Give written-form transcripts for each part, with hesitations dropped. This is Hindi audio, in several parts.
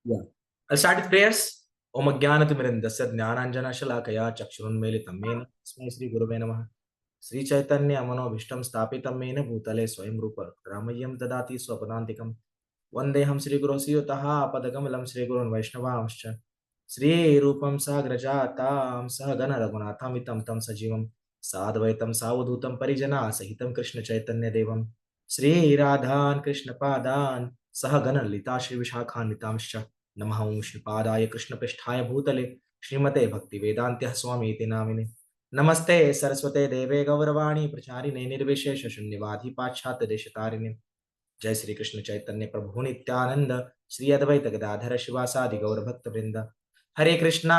Yeah. I'll start with prayers. Om Ajnanatimirandasya Jnananjanashalaakaya Chakshurunmilitam Mena Tasmai Shri Gurave Namah. Sri Chaitanya Manobhishtam Sthapitam Mena Bhutale Swayam Rupa Ramayyam Dadati Swapadantikam Vandeham Shri Guru Siyutaha Padakamalam Shri Gurun Vaishnavamscha Shri Rupam Sagrajatam Sahagana Raghunatamitam Tam Sajivam Sadvaitam Savadutam Parijana Sahitam Krishna Chaitanya Devam Shri Radhan Krishna Padan Sahagana Lita Shri Vishakhan नमः ओं श्रीपादाय कृष्णपृष्ठाय भूतले श्रीमते भक्तिवेदान्त्य स्वामी इति नामिने नमस्ते सरस्वते देवे गौरवाणी प्रचारिणे निर्विशेष शून्यवादी पाश्चात्य देशतारिणे जय श्री कृष्ण चैतन्य प्रभु नित्यानंद श्री अद्वैत गदाधर शिवासादि गौर भक्त वृंद हरे कृष्णा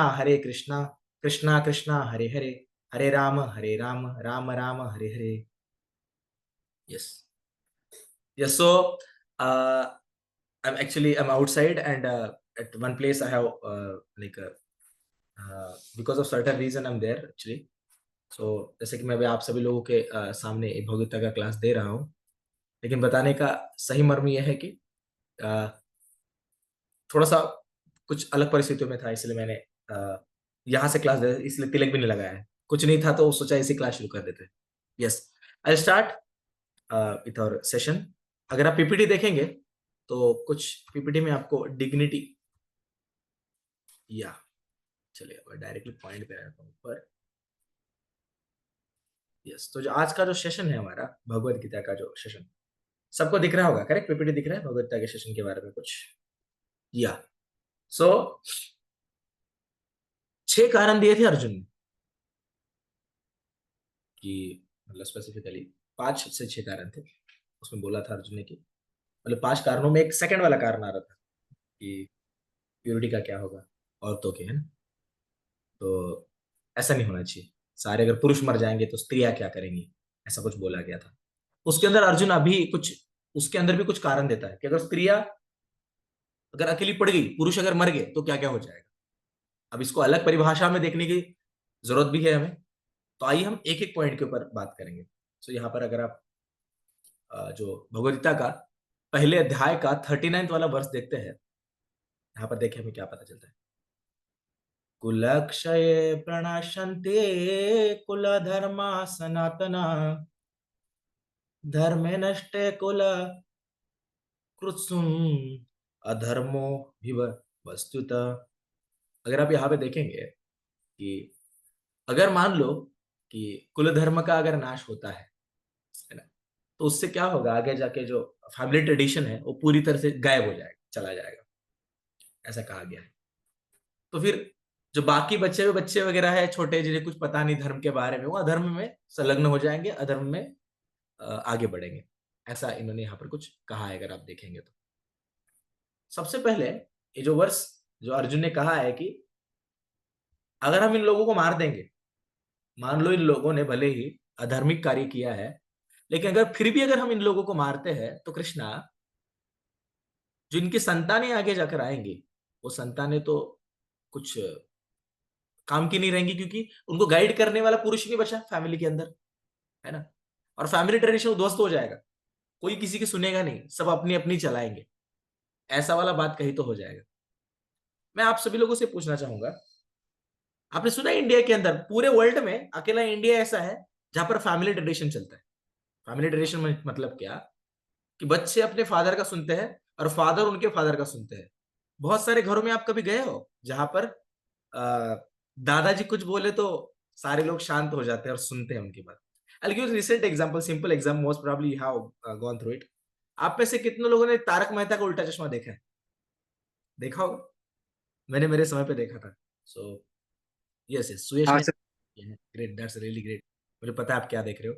कृष्णा कृष्णा हरे हरे हरे राम राम राम हरे हरे yes yes so I'm outside and at one place I have because of certain reason I'm there actually. So जैसे कि मैं अभी आप सभी लोगों के सामने भगवद गीता का क्लास दे रहा हूँ, लेकिन बताने का सही मर्म यह है कि थोड़ा सा कुछ अलग परिस्थितियों में था, इसलिए मैंने यहाँ से क्लास दे, इसलिए तिलक भी नहीं लगाया है। कुछ नहीं था तो सोचा इसी क्लास शुरू कर देते। Yes, I start with our session. अगर आप पीपीटी देखेंगे तो कुछ पीपीटी में आपको डिग्निटी या चलिए डायरेक्टली पॉइंट पे रहता हूँ ऊपर। यस, तो जो आज का जो सेशन है हमारा भगवत गीता का जो सेशन सबको दिख रहा होगा, करेक्ट? पीपीटी दिख रहा है भगवत गीता के सेशन के बारे में कुछ? या सो 6 कारण दिए थे अर्जुन ने कि मतलब स्पेसिफिकली 5 से 6 कारण थे। उसमें बोला था अर्जुन ने कि मतलब 5 कारणों में एक सेकंड वाला कारण आ रहा था कि प्योरिटी का क्या होगा औरतों के, है ना? तो ऐसा नहीं होना चाहिए। सारे अगर पुरुष मर जाएंगे तो स्त्रियां क्या करेंगी, ऐसा कुछ बोला गया था। उसके अंदर अर्जुन अभी कुछ उसके अंदर भी कुछ कारण देता है कि अगर स्त्रियां अगर अकेली पड़ गई, पुरुष अगर मर गए तो क्या क्या हो जाएगा। अब इसको अलग परिभाषा में देखने की जरूरत भी है हमें, तो आइए हम एक एक पॉइंट के ऊपर बात करेंगे। तो यहाँ पर अगर आप जो भगवद्गीता का पहले अध्याय का 39 वाला वर्ष देखते हैं, यहाँ पर देखें हमें क्या पता चलता है। कुलक्षये प्रणश्यन्ते कुलधर्मा सनातना धर्मे नष्टे कुल कृत्सुम अधर्मो विव वस्तुतः। अगर आप यहाँ पे देखेंगे कि अगर मान लो कि कुल धर्म का अगर नाश होता है ना, तो उससे क्या होगा, आगे जाके जो फैमिली ट्रेडिशन है वो पूरी तरह से गायब हो जाएगा, चला जाएगा, ऐसा कहा गया है। तो फिर जो बाकी बच्चे हुए बच्चे वगैरह है छोटे, जिन्हें कुछ पता नहीं धर्म के बारे में, वो अधर्म में संलग्न हो जाएंगे, अधर्म में आगे बढ़ेंगे, ऐसा इन्होंने यहाँ पर कुछ कहा है अगर आप देखेंगे तो। सबसे पहले ये जो वर्ष जो अर्जुन ने कहा है कि अगर हम इन लोगों को मार देंगे, मान लो इन लोगों ने भले ही अधार्मिक कार्य किया है, लेकिन अगर फिर भी अगर हम इन लोगों को मारते हैं तो कृष्णा जो इनकी संतानें आगे जाकर आएंगी, वो संतानें तो कुछ काम की नहीं रहेंगी, क्योंकि उनको गाइड करने वाला पुरुष नहीं बचा फैमिली के अंदर, है ना? और फैमिली ट्रेडिशन उद्ध्वस्त हो जाएगा, कोई किसी की सुनेगा नहीं, सब अपनी अपनी चलाएंगे, ऐसा वाला बात कही तो हो जाएगा। मैं आप सभी लोगों से पूछना चाहूंगा, आपने सुना है इंडिया के अंदर, पूरे वर्ल्ड में अकेला इंडिया ऐसा है जहां पर फैमिली ट्रेडिशन चलता है। फैमिली ट्रेडिशन में मतलब क्या, कि बच्चे अपने फादर का सुनते हैं और फादर उनके फादर का सुनते हैं। बहुत सारे घरों में आप कभी गए हो जहां पर दादाजी कुछ बोले तो सारे लोग शांत हो जाते हैं और सुनते हैं उनकी बात। I'll give you a recent example, simple example, most probably you have gone through it. आप में से कितने लोगों ने तारक मेहता का उल्टा चश्मा देखा है? देखा होगा, मैंने मेरे समय पे देखा था। सो यस यस, सुयश हाँ ने, sir. Great, that's really great. मुझे पता है आप क्या देख रहे हो।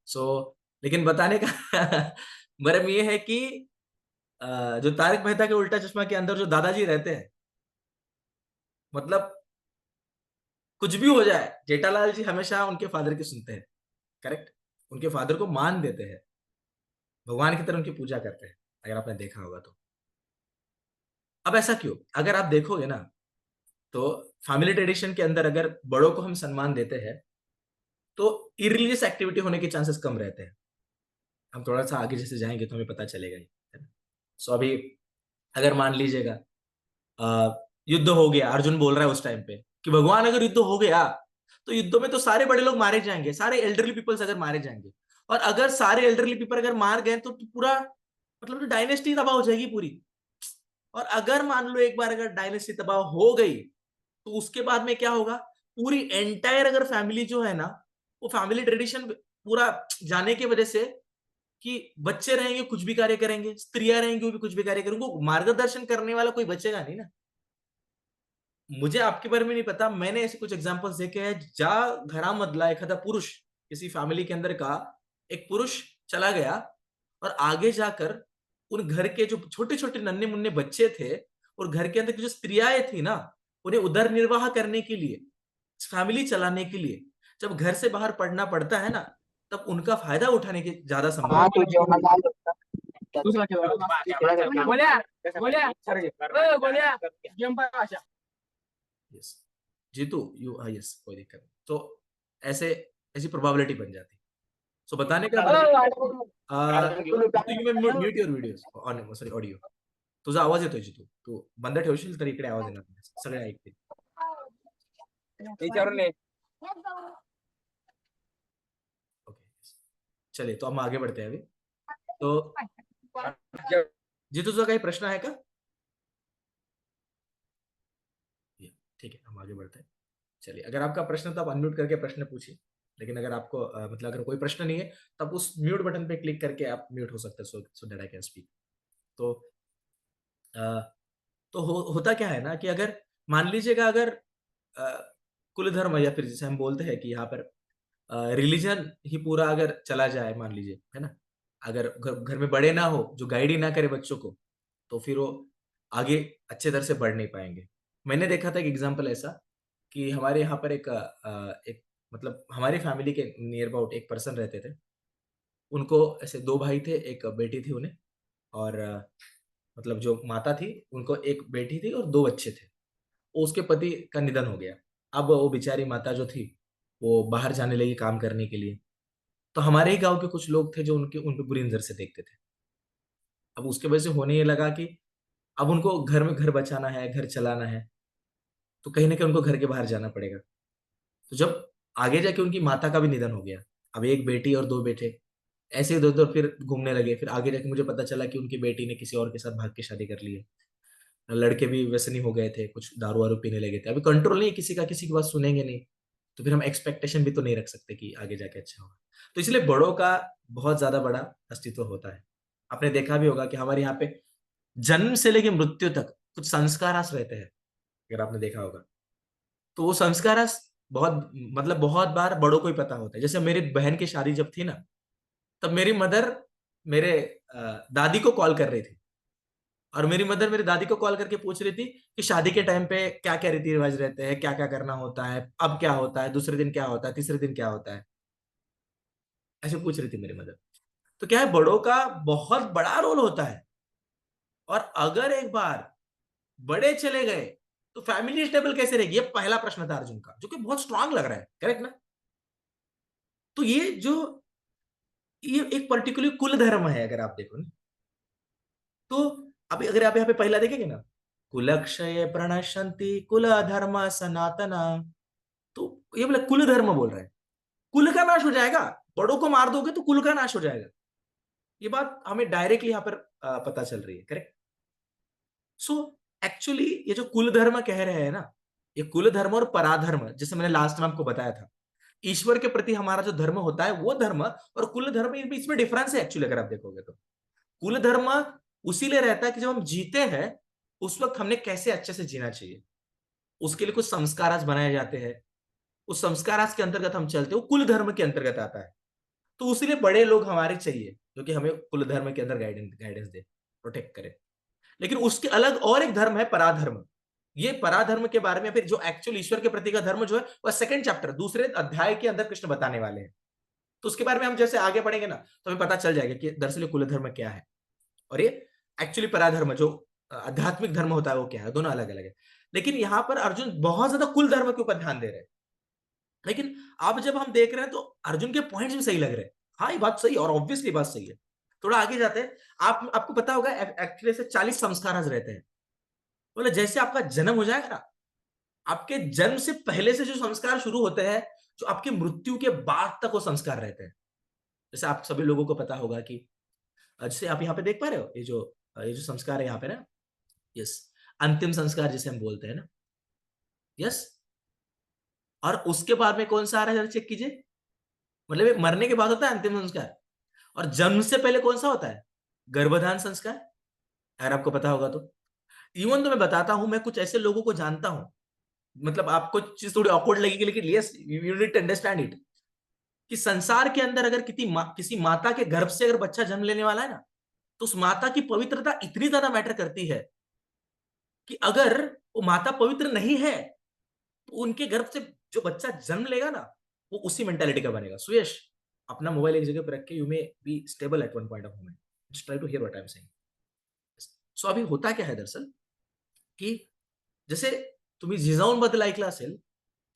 सो लेकिन बताने का मर्म ये है कि जो तारक मेहता के उल्टा चश्मा के अंदर जो दादाजी रहते हैं, मतलब कुछ भी हो जाए जेठालाल जी हमेशा उनके फादर की सुनते हैं, करेक्ट? उनके फादर को मान देते हैं, भगवान की तरह उनकी पूजा करते हैं, अगर आपने देखा होगा तो। अब ऐसा क्यों? अगर आप देखोगे ना, तो फैमिली ट्रेडिशन के अंदर अगर बड़ों को हम सम्मान देते हैं तो इरिलीजियस एक्टिविटी होने के चांसेस कम रहते हैं। हम थोड़ा सा आगे जैसे जाएंगे तो हमें पता चलेगा ही, है ना? सो अभी अगर मान लीजिएगा युद्ध हो गया, अर्जुन बोल रहा है उस टाइम पे कि भगवान अगर युद्ध हो गया तो युद्ध में तो सारे बड़े लोग मारे जाएंगे, सारे एल्डरली पीपल्स अगर मारे जाएंगे, और अगर सारे एल्डरली पीपल अगर मार गए तो पूरा मतलब डायनेस्टी तबाह हो जाएगी पूरी। और अगर मान लो एक बार अगर डायनेस्टी तबाह हो गई तो उसके बाद में क्या होगा, पूरी एंटायर अगर फैमिली जो है ना, वो फैमिली ट्रेडिशन पूरा जाने की वजह से कि बच्चे रहेंगे कुछ भी कार्य करेंगे, स्त्रियां रहेंगी वो भी कुछ भी कार्य करेंगे, मार्गदर्शन करने वाला कोई बचेगा नहीं ना। मुझे आपके बारे में नहीं पता, मैंने ऐसे कुछ एग्जांपल्स देखे हैं जहां घरामधला एखादा पुरुष, किसी फैमिली के अंदर का एक पुरुष चला गया और आगे जाकर उन घर के जो छोटे छोटे नन्हे मुन्ने बच्चे थे और घर के अंदर की जो स्त्रियां थी ना, उन्हें उदर निर्वाह करने के लिए, फैमिली चलाने के लिए जब घर से बाहर पढ़ना पड़ता है ना, तब उनका फायदा उठाने की ज्यादा हाँ संभावना। तो जो मजा लो यस जीतू यू, हाँ यस, कोई दिक्कत नहीं। तो ऐसे ऐसी प्रोबेबिलिटी बन जाती। सो बताने का mute your videos on, sorry audio. तुझा आवाज येतोय जितू, तू बंद ठेवशील तर इकडे आवाज येणार नाही, सगळे ऐकतील। ओके चलिए, तो हम आगे बढ़ते हैं अभी। तो जितू तुझा काही प्रश्न आहे का? ठीक है, हम आगे बढ़ते हैं। चलिए, अगर आपका प्रश्न तो आप अनम्यूट करके प्रश्न पूछिए, लेकिन अगर आपको मतलब अगर कोई प्रश्न नहीं है तो आप उस म्यूट बटन पे क्लिक करके आप म्यूट हो सकते हैं, so that I can speak. तो अ, तो होता क्या है ना कि अगर मान लीजिएगा अगर अ, कुल धर्म या फिर जैसे हम बोलते हैं कि यहाँ पर रिलीजन ही पूरा अगर चला जाए, मान लीजिए है ना, अगर घर में बड़े ना हो जो गाइड ही ना करे बच्चों को, तो फिर वो आगे अच्छे तरह से बढ़ नहीं पाएंगे। मैंने देखा था एक एग्जाम्पल ऐसा कि हमारे यहाँ पर एक मतलब हमारी फैमिली के नियर अबाउट एक पर्सन रहते थे। उनको ऐसे दो भाई थे, एक बेटी थी उन्हें, और मतलब जो माता थी उनको एक बेटी थी और दो बच्चे थे। उसके पति का निधन हो गया। अब वो बेचारी माता जो थी वो बाहर जाने लगी काम करने के लिए। तो हमारे ही गांव के कुछ लोग थे जो उनके उनको बुरी नजर से देखते थे। अब उसके वजह से होने ये लगा कि अब उनको घर में घर बचाना है, घर चलाना है, तो कहीं ना कहीं उनको घर के बाहर जाना पड़ेगा। तो जब आगे जाके उनकी माता का भी निधन हो गया, अब एक बेटी और दो बेटे, ऐसे इधर उधर फिर घूमने लगे। फिर आगे जाके मुझे पता चला कि उनकी बेटी ने किसी और के साथ भाग के शादी कर ली है। लड़के भी व्यसनी हो गए थे, कुछ दारू वारू पीने लगे थे। अभी कंट्रोल नहीं है किसी का, किसी की बात सुनेंगे नहीं, तो फिर हम एक्सपेक्टेशन भी तो नहीं रख सकते कि आगे जाके अच्छा होगा। तो इसलिए बड़ों का बहुत ज्यादा बड़ा अस्तित्व होता है। आपने देखा भी होगा कि हमारे यहाँ पे जन्म से लेकर मृत्यु तक कुछ संस्कार रहते हैं, अगर आपने देखा होगा। तो वो संस्कार बहुत मतलब बहुत बार बड़ों को ही पता होता है। जैसे मेरी बहन की शादी जब थी ना, तब मेरी मदर मेरे दादी को कॉल कर रही थी, और मेरी मदर मेरी दादी को कॉल करके पूछ रही थी कि शादी के टाइम पे क्या क्या रीति रिवाज रहते हैं, क्या क्या करना होता है, अब क्या होता है, दूसरे दिन क्या होता है, तीसरे दिन क्या होता है, ऐसे पूछ रही थी मेरी मदर। तो क्या है, बड़ों का बहुत बड़ा रोल होता है। और अगर एक बार बड़े चले गए तो फैमिली स्टेबल कैसे रहेगी, ये पहला प्रश्न था अर्जुन का, जो कि बहुत स्ट्रांग लग रहा है, करेक्ट ना? तो ये एक पर्टिकुलर कुल धर्म है, अगर आप देखो ना। तो अभी अगर आप यहाँ पे पहला देखेंगे ना, कुलक्षय प्रणश्यंति कुल धर्म सनातना, तो ये बोला कुल धर्म बोल रहा है, कुल का नाश हो जाएगा, बड़ों को मार दोगे तो कुल का नाश हो जाएगा। ये बात हमें डायरेक्टली यहाँ पर पता चल रही है, करेक्ट? सो एक्चुअली ये जो कुल धर्म कह रहे हैं ना, ये कुल धर्म और पराधर्म, जैसे मैंने लास्ट में आपको बताया था, ईश्वर के प्रति हमारा जो धर्म होता है वो धर्म, और कुल धर्म, इसमें डिफरेंस है एक्चुअली, अगर आप देखोगे तो। कुल धर्म उसी लिए रहता है कि जब हम जीते हैं उस वक्त हमने कैसे अच्छे से जीना चाहिए, उसके लिए कुछ संस्कार आज बनाए जाते हैं, उस संस्कार आज के अंतर्गत हम चलते हैं, वो कुल धर्म के अंतर्गत आता है। तो उसीलिए बड़े लोग हमारे चाहिए जो कि हमें कुल धर्म के अंदर गाइडेंस दे, प्रोटेक्ट करे। लेकिन उसके अलग और एक धर्म है पराधर्म। ये पराधर्म के बारे में फिर जो एक्चुअल ईश्वर के प्रति का धर्म जो है वह सेकंड चैप्टर दूसरे अध्याय के अंदर कृष्ण बताने वाले हैं। तो उसके बारे में हम जैसे आगे बढ़ेंगे ना, तो हमें पता चल जाएगा कि दरअसल कुल धर्म क्या है और ये एक्चुअली पराधर्म जो आध्यात्मिक धर्म होता है वो क्या है, दोनों अलग अलग है। लेकिन यहां पर अर्जुन बहुत ज्यादा कुल धर्म के ऊपर ध्यान दे रहे हैं। लेकिन अब जब हम देख रहे हैं तो अर्जुन के पॉइंट्स भी सही लग रहे हैं। हाँ, ये बात सही और ऑब्वियसली बात सही है। थोड़ा आगे जाते हैं, आपको पता होगा एक्चुअली से 40 संस्कार रहते हैं। बोला जैसे आपका जन्म हो जाएगा ना, आपके जन्म से पहले से जो संस्कार शुरू होते हैं, जो आपकी मृत्यु के बाद तक वो संस्कार रहते हैं। जैसे आप सभी लोगों को पता होगा कि जैसे आप यहाँ पे देख पा रहे हो, ये जो संस्कार है यहाँ पे ना, यस, अंतिम संस्कार जिसे हम बोलते हैं ना, यस। और उसके बाद में कौन सा आ रहा है, जरा चेक कीजिए। मतलब ये मरने के बाद होता है अंतिम संस्कार, और जन्म से पहले कौन सा होता है, गर्भधान संस्कार, अगर आपको पता होगा तो। इवन तो मैं बताता हूं, मैं कुछ ऐसे लोगों को जानता हूं, मतलब आपको चीज थोड़ी ऑकवर्ड लगेगी, लेकिन yes, you need to understand it, कि संसार के अंदर अगर किसी माता के गर्भ से अगर बच्चा जन्म लेने वाला है ना, तो उस माता की पवित्रता इतनी ज्यादा मैटर करती है कि अगर वो माता पवित्र नहीं है, तो उनके गर्भ से जो बच्चा जन्म लेगा ना, वो उसी मेंटालिटी का बनेगा। सुयश, अपना मोबाइल एक जगह पर रख के, you may be stable at one point of moment, just try to hear what I am saying. So अभी होता क्या है दरअसल, की जसे तुम्ही जिजाऊंबद्दल ऐकलं असेल,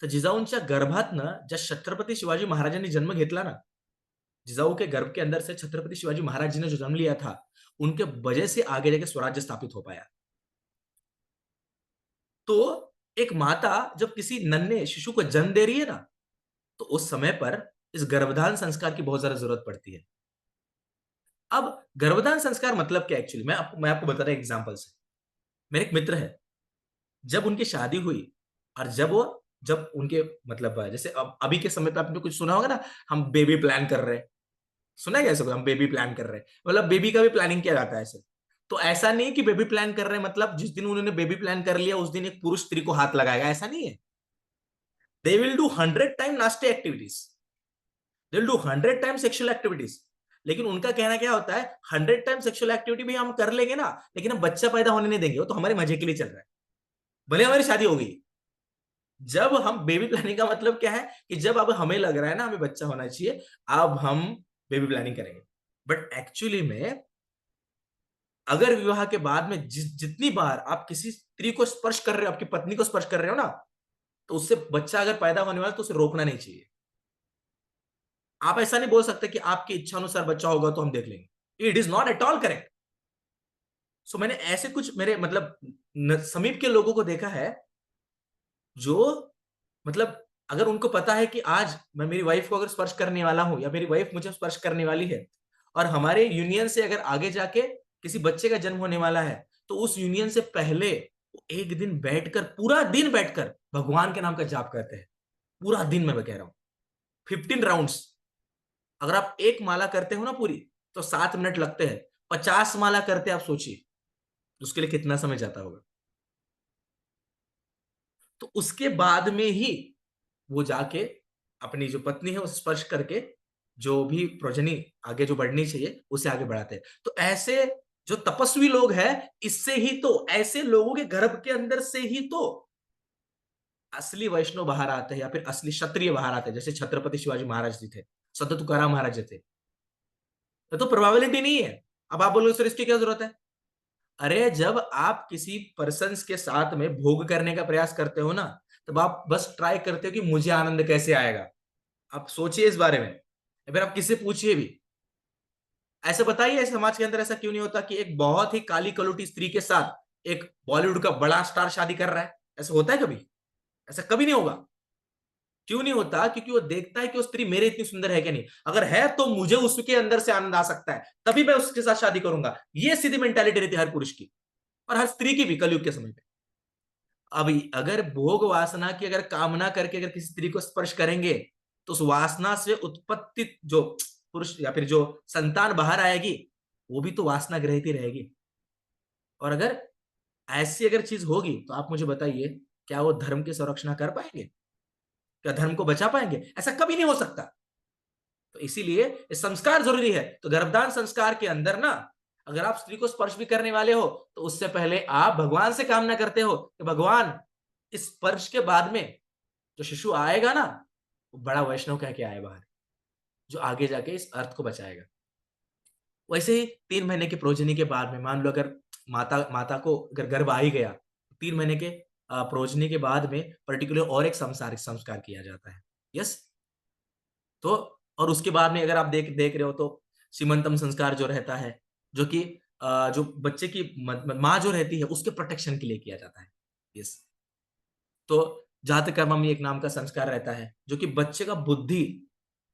तर जिजाऊंच्या गर्भातनं ज्या छत्रपती शिवाजी महाराजांनी जन्म घेतला ना, जिजाऊ के गर्भ के अंदर से छत्रपति शिवाजी महाराज जी ने जो जन्म लिया था, उनके वजह से आगे जाके स्वराज्य स्थापित हो पाया। तो एक माता जब किसी नन्हे शिशु को जन्म दे रही है ना, तो उस समय पर इस गर्भधान संस्कार की बहुत ज्यादा जरूरत पड़ती है। अब गर्भधान संस्कार मतलब क्या एक्चुअली, मैं आपको बता रहा हूं एग्जांपल से। मेरे एक मित्र है, जब उनकी शादी हुई, और जब उनके मतलब जैसे अब अभी के समय पे आपने कुछ सुना होगा ना, हम बेबी प्लान कर रहे हैं, सुना है क्या ऐसा, हम बेबी प्लान कर रहे हैं, मतलब बेबी का भी प्लानिंग किया जाता है ऐसे। तो ऐसा नहीं कि बेबी प्लान कर रहे हैं मतलब जिस दिन उन्होंने बेबी प्लान कर लिया उस दिन एक पुरुष स्त्री को हाथ लगाएगा, ऐसा नहीं है। They will do 100 time nasty activities, they will do 100 time sexual activities. लेकिन उनका कहना क्या होता है, 100 टाइम सेक्सुअल एक्टिविटी भी हम कर लेंगे ना, लेकिन हम बच्चा पैदा होने नहीं देंगे, वो तो हमारे मजे के लिए चल रहा है, भले हमारी शादी हो गई। जब हम बेबी प्लानिंग का मतलब क्या है, कि जब अब हमें लग रहा है ना हमें बच्चा होना चाहिए, अब हम बेबी प्लानिंग करेंगे। बट एक्चुअली में अगर विवाह के बाद में जितनी बार आप किसी स्त्री को स्पर्श कर रहे हो, आपकी पत्नी को स्पर्श कर रहे हो ना, तो उससे बच्चा अगर पैदा होने वाला है, तो उसे रोकना नहीं चाहिए। आप ऐसा नहीं बोल सकते कि आपकी इच्छा अनुसार बच्चा होगा तो हम देख लेंगे, it is not at all correct. So मैंने ऐसे कुछ मेरे मतलब समीप के लोगों को देखा है, जो मतलब अगर उनको पता है कि आज मैं मेरी वाइफ को अगर स्पर्श करने वाला हूं, या मेरी वाइफ मुझे स्पर्श करने वाली है, और हमारे यूनियन से अगर आगे जाके किसी बच्चे का जन्म होने वाला है, तो उस यूनियन से पहले वो एक दिन बैठकर, पूरा दिन बैठकर भगवान के नाम का जाप करते हैं। पूरा दिन मैं कह रहा हूं, 15 राउंड्स। अगर आप एक माला करते हो ना पूरी, तो 7 मिनट लगते हैं। 50 माला करते, आप सोचिए उसके लिए कितना समय जाता होगा। तो उसके बाद में ही वो जाके अपनी जो पत्नी है उसे स्पर्श करके जो भी प्रोजनी आगे जो बढ़नी चाहिए उसे आगे बढ़ाते हैं। तो ऐसे जो तपस्वी लोग हैं, इससे ही तो, ऐसे लोगों के गर्भ के अंदर से ही तो असली वैष्णव बाहर आते हैं, या फिर असली क्षत्रिय बाहर आते हैं, जैसे छत्रपति शिवाजी महाराज जी थे, संत तुकाराम महाराज जी थे। तो प्रोबेबिलिटी नहीं है। अब आप बोलोगे सर इसकी क्या जरूरत है। अरे जब आप किसी पर्सन के साथ में भोग करने का प्रयास करते हो ना, तब आप बस ट्राई करते हो कि मुझे आनंद कैसे आएगा। आप सोचिए इस बारे में, या फिर आप किससे पूछिए भी, ऐसे बताइए समाज के अंदर ऐसा क्यों नहीं होता कि एक बहुत ही काली कलुटी स्त्री के साथ एक बॉलीवुड का बड़ा स्टार शादी कर रहा है। ऐसा होता है कभी? ऐसा कभी नहीं होगा। क्यों नहीं होता? क्योंकि वो देखता है कि वो स्त्री मेरे इतनी सुंदर है क्या नहीं, अगर है तो मुझे उसके अंदर से आनंद आ सकता है, तभी मैं उसके साथ शादी करूंगा। ये सीधी मेंटालिटी रहती है हर पुरुष की, और हर स्त्री की भी कलयुग के समय पे। अभी अगर भोग वासना की अगर कामना करके अगर किसी स्त्री को स्पर्श करेंगे, तो उस वासना से उत्पत्ति जो पुरुष या फिर जो संतान बाहर आएगी, वो भी तो वासना ग्रहित ही रहेगी। और अगर ऐसी अगर चीज होगी, तो आप मुझे बताइए, क्या वो धर्म की संरक्षण कर पाएंगे? क्या धर्म को बचा पाएंगे? ऐसा कभी नहीं हो सकता। तो इसीलिए ये संस्कार जरूरी है। तो गर्भदान संस्कार के अंदर ना, अगर आप स्त्री को स्पर्श भी करने वाले हो, तो उससे पहले आप भगवान से कामना करते हो कि भगवान, इस स्पर्श के बाद में जो शिशु आएगा ना, वो बड़ा वैष्णव कह के आए बाहर, जो आगे जाके इस अर्थ को बचाएगा। वैसे ही 3 महीने की प्रोजनी के बाद में, मान लो अगर माता माता को अगर गर्भ आ ही गया, 3 महीने के प्रोजनी के बाद में पर्टिकुलर और एक सांसारिक संस्कार किया जाता है। यस। तो और उसके बाद में अगर आप देख देख रहे हो, तो सीमंतम संस्कार जो रहता है, जो कि जो बच्चे की माँ जो रहती है उसके प्रोटेक्शन के लिए किया जाता है। यस। तो जातकर्मम एक नाम का संस्कार रहता है जो कि बच्चे का बुद्धि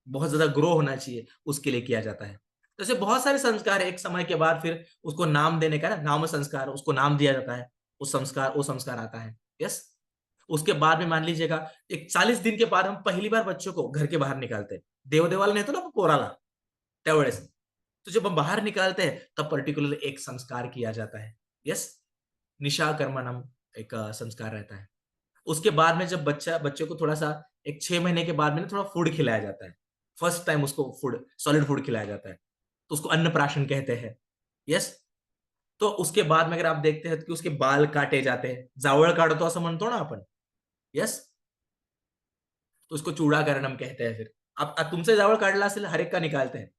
बहुत ज्यादा ग्रो होना चाहिए, उसके लिए किया जाता है। तो ऐसे बहुत सारे संस्कार है, एक समय के बाद फिर उसको नाम देने का ना, नाम संस्कार, उसको नाम दिया जाता है, उस संस्कार, वो संस्कार आता है। यस। उसके बाद में मान लीजिएगा एक 40 दिन के बाद हम पहली बार बच्चों को घर के बाहर निकालते हैं। देवदेवाला नहीं तो ना पोराला त्यावेळेस। तो जब हम बाहर निकालते हैं तब पर्टिकुलर एक संस्कार किया जाता है। यस। निशा कर्मणम एक संस्कार रहता है। उसके बाद में जब बच्चे को थोड़ा सा एक 6 महीने के बाद में ना थोड़ा फूड खिलाया जाता है। फर्स्ट टाइम उसको फूड, सॉलिड फूड खिलाया जाता है, तो उसको अन्नप्राशन कहते हैं। यस। तो उसके बाद में अगर आप देखते हैं कि उसके बाल काटे जाते हैं, जावळ काढतो असं म्हणतो ना आपण। यस। तो उसको चूड़ाकरणम कहते हैं। फिर अब तुमसे जावळ काढला असेल, हर एक का निकालते हैं।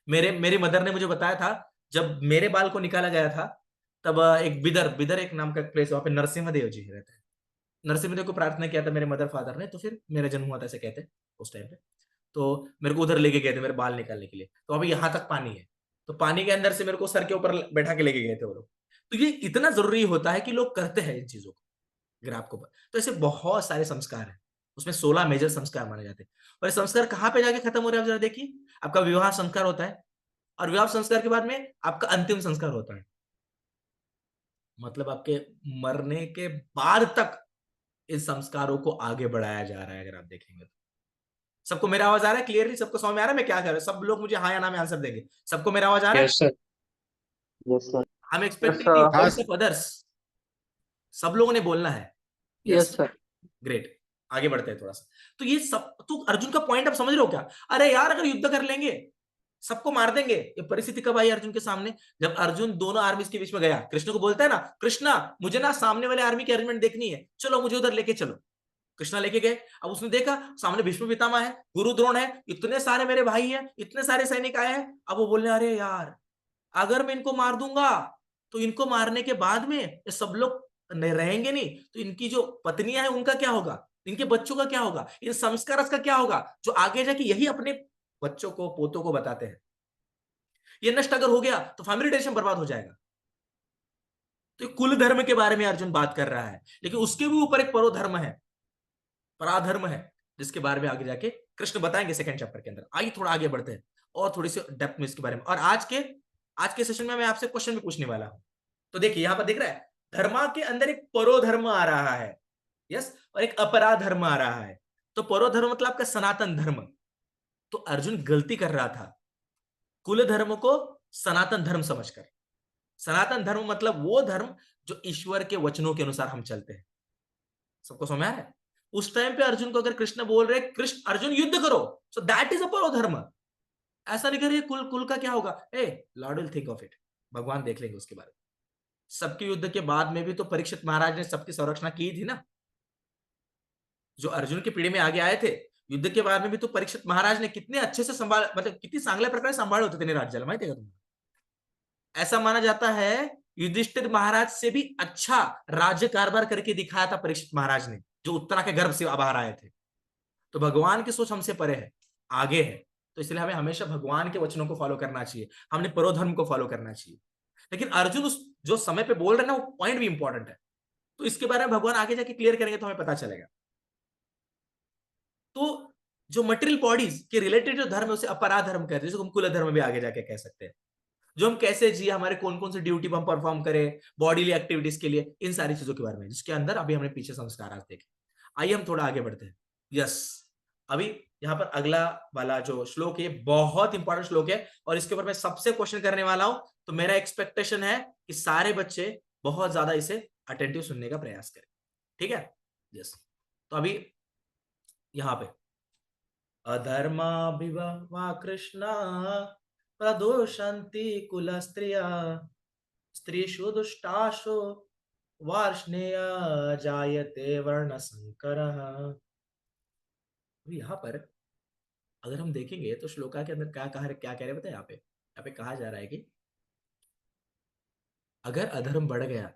मेरी मदर ने मुझे बताया था, जब मेरे बाल को निकाला गया था तब एक बिदर बिदर एक नाम का प्लेस, वहां पे नरसिंहदेव जी रहते हैं। नरसिंहदेव को प्रार्थना किया था मेरे मदर फादर ने, तो फिर मेरा जन्म हुआ था ऐसे कहते हैं उस टाइम पे। तो मेरे को उधर लेके गए थे मेरे बाल निकालने के लिए। तो अभी यहाँ तक पानी है, तो पानी के अंदर से मेरे को सर के ऊपर बैठा के लेके गए थे वो लोग। तो ये इतना जरूरी होता है कि लोग करते हैं इन चीजों को, अगर आपको तो ऐसे बहुत सारे संस्कार हैं। उसमें 16 मेजर संस्कार माने जाते हैं। और ये संस्कार कहाँ पे जाके खत्म हो रहे हैं, आप जरा देखिए। आपका विवाह संस्कार होता है, और विवाह संस्कार के बाद में आपका अंतिम संस्कार होता है। मतलब आपके मरने के बाद तक इन संस्कारों को आगे बढ़ाया जा रहा है, अगर आप देखेंगे तो। सबको मेरा आवाज आ रहा है क्लियरली? सबको समझ में आ रहा है मैं क्या कर रहा हूं? सब लोग मुझे हाँ या ना में आंसर देंगे। सबको मेरा आवाज आ रहा है? Yes sir. Yes sir. I am yes expecting the sir. हाँ वॉइस ऑफ अदर्स। सब लोगों ने बोलना है। यस। Yes sir. ग्रेट। आगे बढ़ते हैं थोड़ा सा। तो ये सब तो अर्जुन का पॉइंट आप समझ रहे हो क्या? अरे यार, अगर युद्ध कर लेंगे, सबको मार देंगे। ये परिस्थिति कब आई अर्जुन के सामने? जब अर्जुन दोनों आर्मीज के बीच में गया, कृष्ण को बोलता है ना, कृष्णा मुझे ना सामने वाले आर्मी की अरेंजमेंट देखनी है, चलो मुझे उधर लेके चलो। कृष्णा लेके गए। अब उसने देखा सामने भीष्म पितामह है, गुरु द्रोण है, इतने सारे मेरे भाई हैं, इतने सारे सैनिक आए हैं। अब वो बोलने, अरे यार, अगर मैं इनको मार दूंगा तो इनको मारने के बाद में ये सब लोग रहेंगे नहीं, तो इनकी जो पत्नियां हैं उनका क्या होगा, इनके बच्चों का क्या होगा, इन संस्कार का क्या होगा, जो आगे जाके यही अपने बच्चों को, पोतों को बताते हैं। ये नष्ट अगर हो गया तो फैमिली रिलेशन बर्बाद हो जाएगा। तो कुल धर्म के बारे में अर्जुन बात कर रहा है, लेकिन उसके भी ऊपर एक परोधर्म है, पराधर्म है, जिसके बारे में आगे जाके कृष्ण बताएंगे सेकंड चैप्टर के अंदर। आइए थोड़ा आगे बढ़ते हैं और थोड़ी सी डेप्थ में इसके बारे में। और आज के सेशन में मैं आपसे क्वेश्चन भी पूछने वाला हूं। तो देखिए यहां पर दिख रहा है, धर्मा के अंदर एक परोधर्म आ रहा है। यस। और एक अपराधर्म आ रहा है। तो परोधर्म मतलब आपका सनातन धर्म। तो अर्जुन गलती कर रहा था कुल धर्म को सनातन धर्म समझकर। सनातन धर्म मतलब वो धर्म जो ईश्वर के वचनों के अनुसार हम चलते हैं। सबको समझ आ रहा है? उस टाइम पे अर्जुन को अगर कृष्ण बोल रहे, कृष्ण अर्जुन युद्ध करो, सो दैट इज अ परोधर्म। ऐसा नहीं करिए कुल कुल का क्या होगा, a lord will think of it, भगवान देख लेंगे उसके बारे में। सबके युद्ध के बाद में भी तो परीक्षित महाराज ने सबकी संरक्षणा की थी ना। जो अर्जुन की पीढ़ी में आगे आए थे, युद्ध के बाद में भी तो परीक्षित महाराज ने कितने अच्छे से संभाल, मतलब कितनी चांगल्या प्रकारे सांभाळे होते त्यांनी राज्याला, माहिती है का तुम्हें? ऐसा माना जाता है युधिष्ठिर महाराज से भी अच्छा राज्य कारभार करके दिखाया था परीक्षित महाराज ने, जो उत्तरा के गर्भ से बाहर आए थे। तो भगवान की सोच हमसे परे है, आगे है। तो इसलिए हमें हमेशा भगवान के वचनों को फॉलो करना चाहिए, हमने परोधर्म को फॉलो करना चाहिए। लेकिन अर्जुन उस जो समय पे बोल रहे हैं ना, वो पॉइंट भी इंपॉर्टेंट है। तो इसके बारे में भगवान आगे जाके क्लियर करेंगे तो हमें पता चलेगा। तो जो मटेरियल बॉडीज के रिलेटेड जो धर्म है उसे अपराध धर्म कहते हैं, जिसको हम कुल धर्म भी आगे जाके कह सकते हैं। जो हम कैसे जिए, हमारे कौन कौन से ड्यूटी हम परफॉर्म करें बॉडीली एक्टिविटीज के लिए, इन सारी चीजों के बारे में, जिसके अंदर अभी हमने पीछे संस्कार आज देखे। आइए हम थोड़ा आगे बढ़ते हैं। यस। अभी यहाँ पर अगला वाला जो श्लोक है बहुत इंपॉर्टेंट श्लोक है, और इसके ऊपर मैं सबसे क्वेश्चन करने वाला हूं। तो मेरा एक्सपेक्टेशन है कि सारे बच्चे बहुत ज्यादा इसे अटेंटिव सुनने का प्रयास करें। ठीक है? यस। तो अभी यहाँ पे अधर्माभिवा कृष्णा प्रदोषन्ति कुल स्त्रिया स्त्रीषु दुष्टाशु वार्ष्णेय जायते वर्ण संकरः। यहाँ पर अगर हम देखेंगे तो श्लोका के अंदर क्या कह रहे हैं, यहाँ पे कहा जा रहा है कि अगर अधर्म बढ़ गया,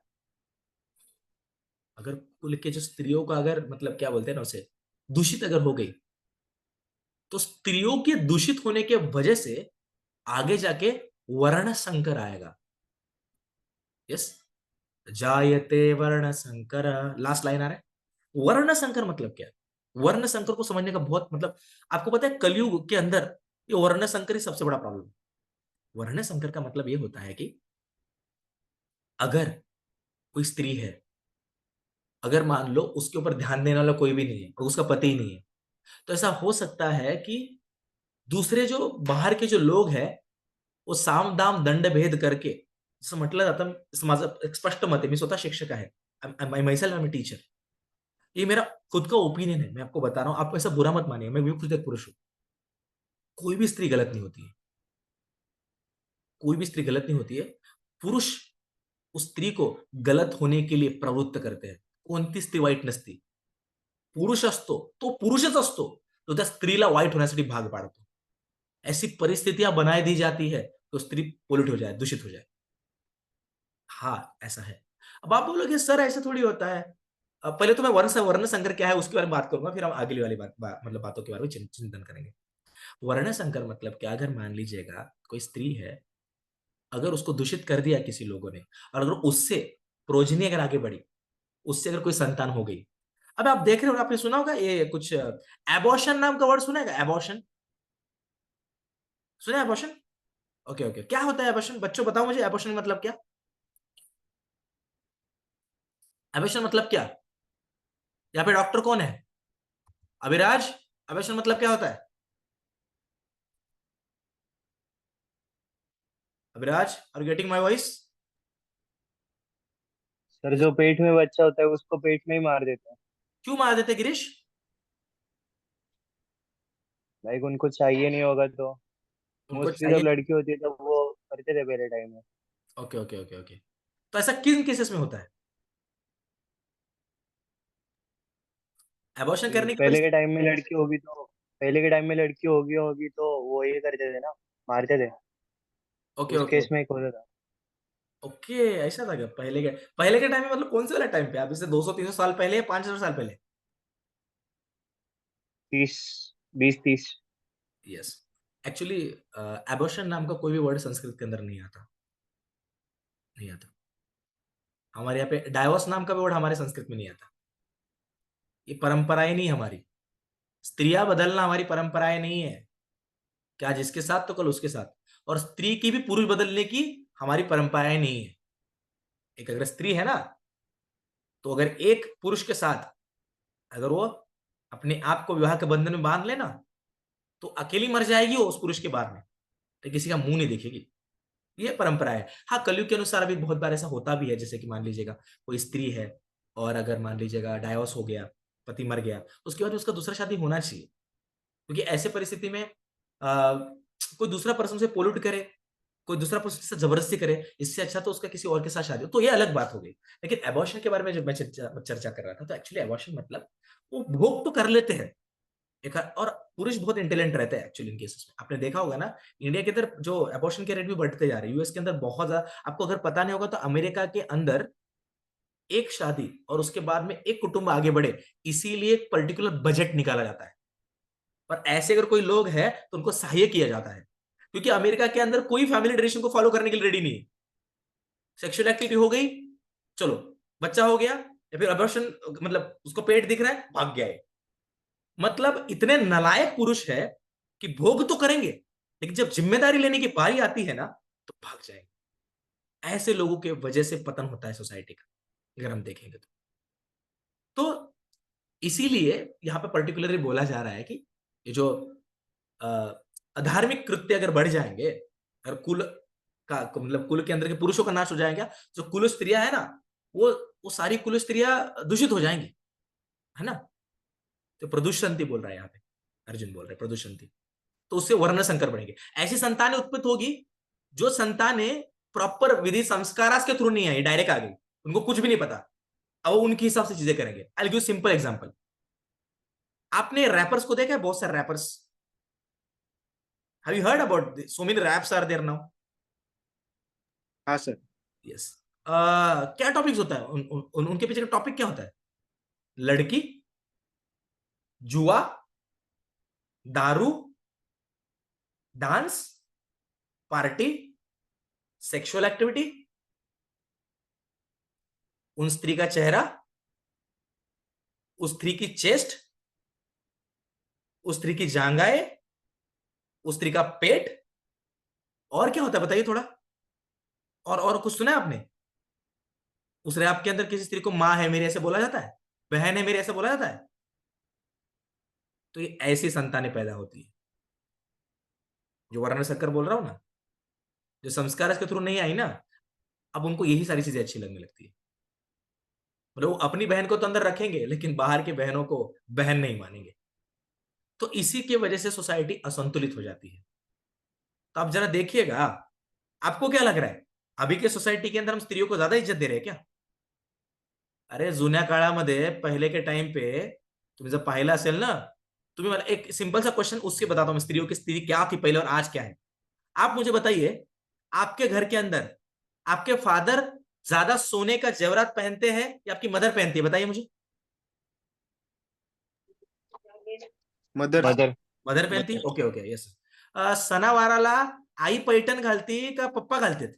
अगर कुल के जो स्त्रियों का अगर मतलब क्या बोलते हैं ना उसे दूषित अगर हो गई, तो स्त्रियों के दूषित होने के वजह से आगे जाके वर्ण संकर आएगा। यस, जायते वर्ण संकर, लास्ट लाइन आ रहा है। वर्ण संकर मतलब क्या है? वर्ण संकर को समझने का बहुत मतलब, आपको पता है कलयुग के अंदर ये वर्ण संकर ही सबसे बड़ा प्रॉब्लम है। वर्ण संकर का मतलब ये होता है कि अगर कोई स्त्री है, अगर मान लो उसके ऊपर ध्यान देने वाला कोई भी नहीं है और उसका पति ही नहीं है, तो ऐसा हो सकता है कि दूसरे जो बाहर के जो लोग हैं वो साम दाम दंड भेद करके, जसं म्हटलं जातं, माझं एक स्पष्ट मत है, मैं स्वतः शिक्षक है, my self I am teacher, ये मेरा खुद का ओपिनियन है, मैं आपको बता रहा हूं, आपको ऐसा बुरा मत मानिए, मैं भी खुद एक पुरुष हूं। कोई भी स्त्री गलत नहीं होती है, कोई भी स्त्री गलत नहीं होती है। पुरुष उस स्त्री को गलत होने के लिए प्रवृत्त करते हैं. कोणती स्त्री वाईट नसती. पुरुष असतो तो पुरुषच असतो तो त्या स्त्रीला वाईट होण्यासाठी भाग पाडतो. ऐसी परिस्थितियां बनाई दी जाती है तो स्त्री पोल्यूट हो जाए, दूषित हो जाए. हाँ, ऐसा है. अब आप बोलोगे सर ऐसा थोड़ी होता है. पहले तो मैं वर्ण संकर क्या है उसके बारे में बात करूंगा, फिर हम आगे वाली मतलब बातों के बारे में चिंतन करेंगे. वर्ण संकर मतलब क्या? अगर मान लीजिएगा कोई स्त्री है, अगर उसको दूषित कर दिया किसी लोगों ने, और अगर उससे प्रोजनी अगर आगे बढ़ी, उससे अगर कोई संतान हो गई. अब आप देख रहे हो, आपने सुना होगा ये कुछ एबॉर्शन नाम का वर्ड सुना है? एबॉर्शन सुना है? एबॉर्शन. ओके ओके, क्या होता है एबॉर्शन? बच्चों बताओ मुझे, एबॉर्शन मतलब क्या? एबॉर्शन मतलब क्या? यहाँ पे डॉक्टर कौन है? अभिराज, एबॉर्शन मतलब क्या होता है? Abhiraj, are you getting my voice? Sir जो पेट में बच्चा होता है उसको पेट में ही मार देते हैं। क्यों मार देते गिरीश? लाइक उनको चाहिए नहीं होगा तो। उनको मोस्टली चाहिए. जब लड़की होती है तब वो करते थे पहले टाइम में। Okay okay okay okay. तो ऐसा किन केसेस में होता है एबॉर्शन कि करने की पहले के परिस्थिति? टाइम में लड़की होगी तो पहले के टाइम में लड़की होगी होगी तो वो ये करते थे ना, मारते थे। ओके उस ओके केस ओके में एक होता था। ओके. ऐसा था क्या पहले के टाइम में? मतलब कौन से वाले टाइम पे? आप इसे 200-300 साल पहले या 500 साल पहले? 30, 20, 30। यस. एक्चुअली एबॉर्शन नाम का कोई भी वर्ड संस्कृत के अंदर नहीं आता, नहीं आता. हमारे यहाँ पे डाइवोर्स नाम का भी वर्ड हमारे संस्कृत में नहीं आता. ये परंपराएं नहीं हमारी. स्त्रियां बदलना हमारी परंपराएं नहीं है. क्या जिसके साथ तो कल उसके साथ. और स्त्री की भी पुरुष बदलने की हमारी परंपराएं नहीं है. एक अगर स्त्री है ना, तो अगर एक पुरुष के साथ अगर वो अपने आप को विवाह के बंधन में बांध लेना, तो अकेली मर जाएगी वो उस पुरुष के बाद में, तो किसी का मुंह नहीं देखेगी. ये परंपरा है. हाँ, कलयुग के अनुसार अभी बहुत बार ऐसा होता भी है, जैसे कि मान लीजिएगा कोई स्त्री है और अगर मान लीजिएगा डाइवोर्स हो गया, पति मर गया, उसके बाद उसका दूसरा शादी होना चाहिए. क्योंकि ऐसे परिस्थिति में कोई दूसरा पर्सन से पोल्यूट करे, कोई दूसरा पर्सन से जबरदस्ती करे, इससे अच्छा तो उसका किसी और के साथ शादी हो, तो ये अलग बात हो गई. लेकिन एबॉर्शन के बारे में जब मैं चर्चा कर रहा था, तो एक्चुअली एबॉर्शन मतलब वो भोग तो कर लेते हैं एक, और पुरुष बहुत इंटेलिजेंट रहते हैं एक्चुअली इन केसेस में. आपने देखा होगा ना, इंडिया के अंदर जो एबॉर्शन के रेट भी बढ़ते जा रहे हैं, यूएस के अंदर बहुत ज्यादा. आपको अगर पता नहीं होगा तो अमेरिका के अंदर एक शादी और उसके बाद में एक कुटुंब आगे बढ़े, इसीलिए एक पर्टिकुलर बजट निकाला जाता है. और ऐसे अगर कोई लोग हैं तो उनको सहाय्य किया जाता है, क्योंकि अमेरिका के अंदर कोई फैमिली ट्रेडिशन को फॉलो करने के लिए रेडी नहीं है. सेक्सुअल एक्टिविटी हो गई, चलो बच्चा हो गया, या फिर अबॉर्शन, मतलब उसको पेट दिख रहा है, भाग गया है. मतलब इतने नालायक पुरुष है कि भोग तो करेंगे, लेकिन जब जिम्मेदारी लेने की बारी आती है ना, तो भाग जाएंगे. ऐसे लोगों के वजह से पतन होता है सोसाइटी का, अगर हम देखेंगे तो इसीलिए यहां पे पर्टिकुलरली बोला जा रहा है कि ये जो अ, अधार्मिक कृत्य अगर बढ़ जाएंगे, अगर कुल का मतलब कुल के अंदर के पुरुषों का नाश हो जाएगा, जो कुल स्त्रियां है ना, वो सारी कुल स्त्रियां दूषित हो जाएंगी, है ना. तो प्रदूषणती बोल रहा है यहाँ पे, अर्जुन बोल रहे हैं प्रदूषणती. तो उससे वर्ण संकर बनेंगे. ऐसी संतानें उत्पत्ति होगी जो संतानें प्रॉपर विधि संस्कारास के थ्रू नहीं आई, डायरेक्ट आ गई, उनको कुछ भी नहीं पता, अब वो उनके हिसाब से चीजें करेंगे. I give simple example. आपने रैपर्स को देखा है? बहुत सारे rappers. Have you heard about so many raps are there now? हाँ सर। यस. क्या टॉपिक्स होता है उनके पीछे का टॉपिक क्या होता है? लड़की, जुआ, दारू, डांस, पार्टी, सेक्सुअल एक्टिविटी, उन स्त्री का चेहरा, उस स्त्री की चेस्ट, उस स्त्री की जांघाएं, उस स्त्री का पेट, और क्या होता है बताइए थोड़ा। और कुछ सुना है आपने? उस रैप के अंदर किसी स्त्री को माँ है मेरी ऐसे बोला जाता है, बहन है मेरी ऐसे बोला जाता है? तो ये ऐसी संतानें पैदा होती है, जो वर्ण शंकर बोल रहा हूं ना, जो संस्कार इसके थ्रू नहीं आई ना, अब उनको यही सारी चीजें अच्छी लगने लगती है। मतलब वो अपनी बहन को तो अंदर रखेंगे, लेकिन बाहर की बहनों को बहन नहीं मानेंगे। तो इसी की वजह से सोसाइटी असंतुलित हो जाती है। तो आप जरा देखिएगा, आपको क्या लग रहा है, अभी के सोसाइटी के अंदर हम स्त्रियों को ज्यादा इज्जत दे रहे हैं क्या? अरे जुन्या काळामध्ये पहले के टाइम पे तुम्ही जर पाहिलं असेल ना, तुम्ही मला एक सिंपल सा क्वेश्चन उससे बताता हूं, स्त्रियों की स्थिति क्या थी पहले और आज क्या है। आप मुझे बताइए, आपके घर के अंदर आपके फादर ज्यादा सोने का जेवरात पहनते हैं या आपकी मदर पहनती है, बताइए मुझे। मदर। मदर। मदर पहनती, ओके ओके यस। सणावाराला आई पैठण घालती का पप्पा घालतात?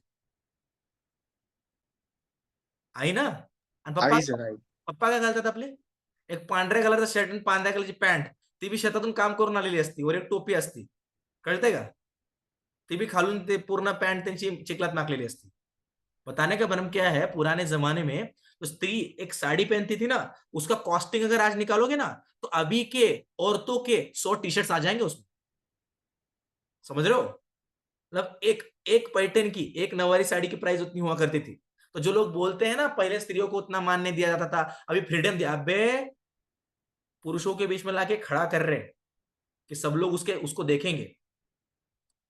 आई ना। आणि पप्पा, आई सर आई। पप्पा काय घालतात आपले? एक पांढऱ्या कलरचा शर्ट आणि पांढऱ्या कलरची पॅन्ट, ती बी शेतातून काम करून आलेली असती, वर एक टोपी असती, कळतंय का? ती भी खालून ते पूर्ण पॅन्ट त्यांची चिखलात नाकलेली असती। बताने का भरम क्या है, पुराने जमाने में तो स्त्री एक साड़ी पहनती थी ना, उसका कॉस्टिंग अगर आज निकालोगे ना, तो अभी के औरतों के 100 टी शर्ट्स आ जाएंगे उसमें। समझ रहे हो? मतलब एक एक पैठण की, एक नवारी साड़ी की प्राइस उतनी हुआ करती थी। तो जो लोग बोलते हैं ना पहले स्त्रियों को उतना मान नहीं दिया जाता था, अभी फ्रीडम दिया, अबे पुरुषों के बीच में लाके खड़ा कर रहे हैं कि सब लोग उसके उसको देखेंगे,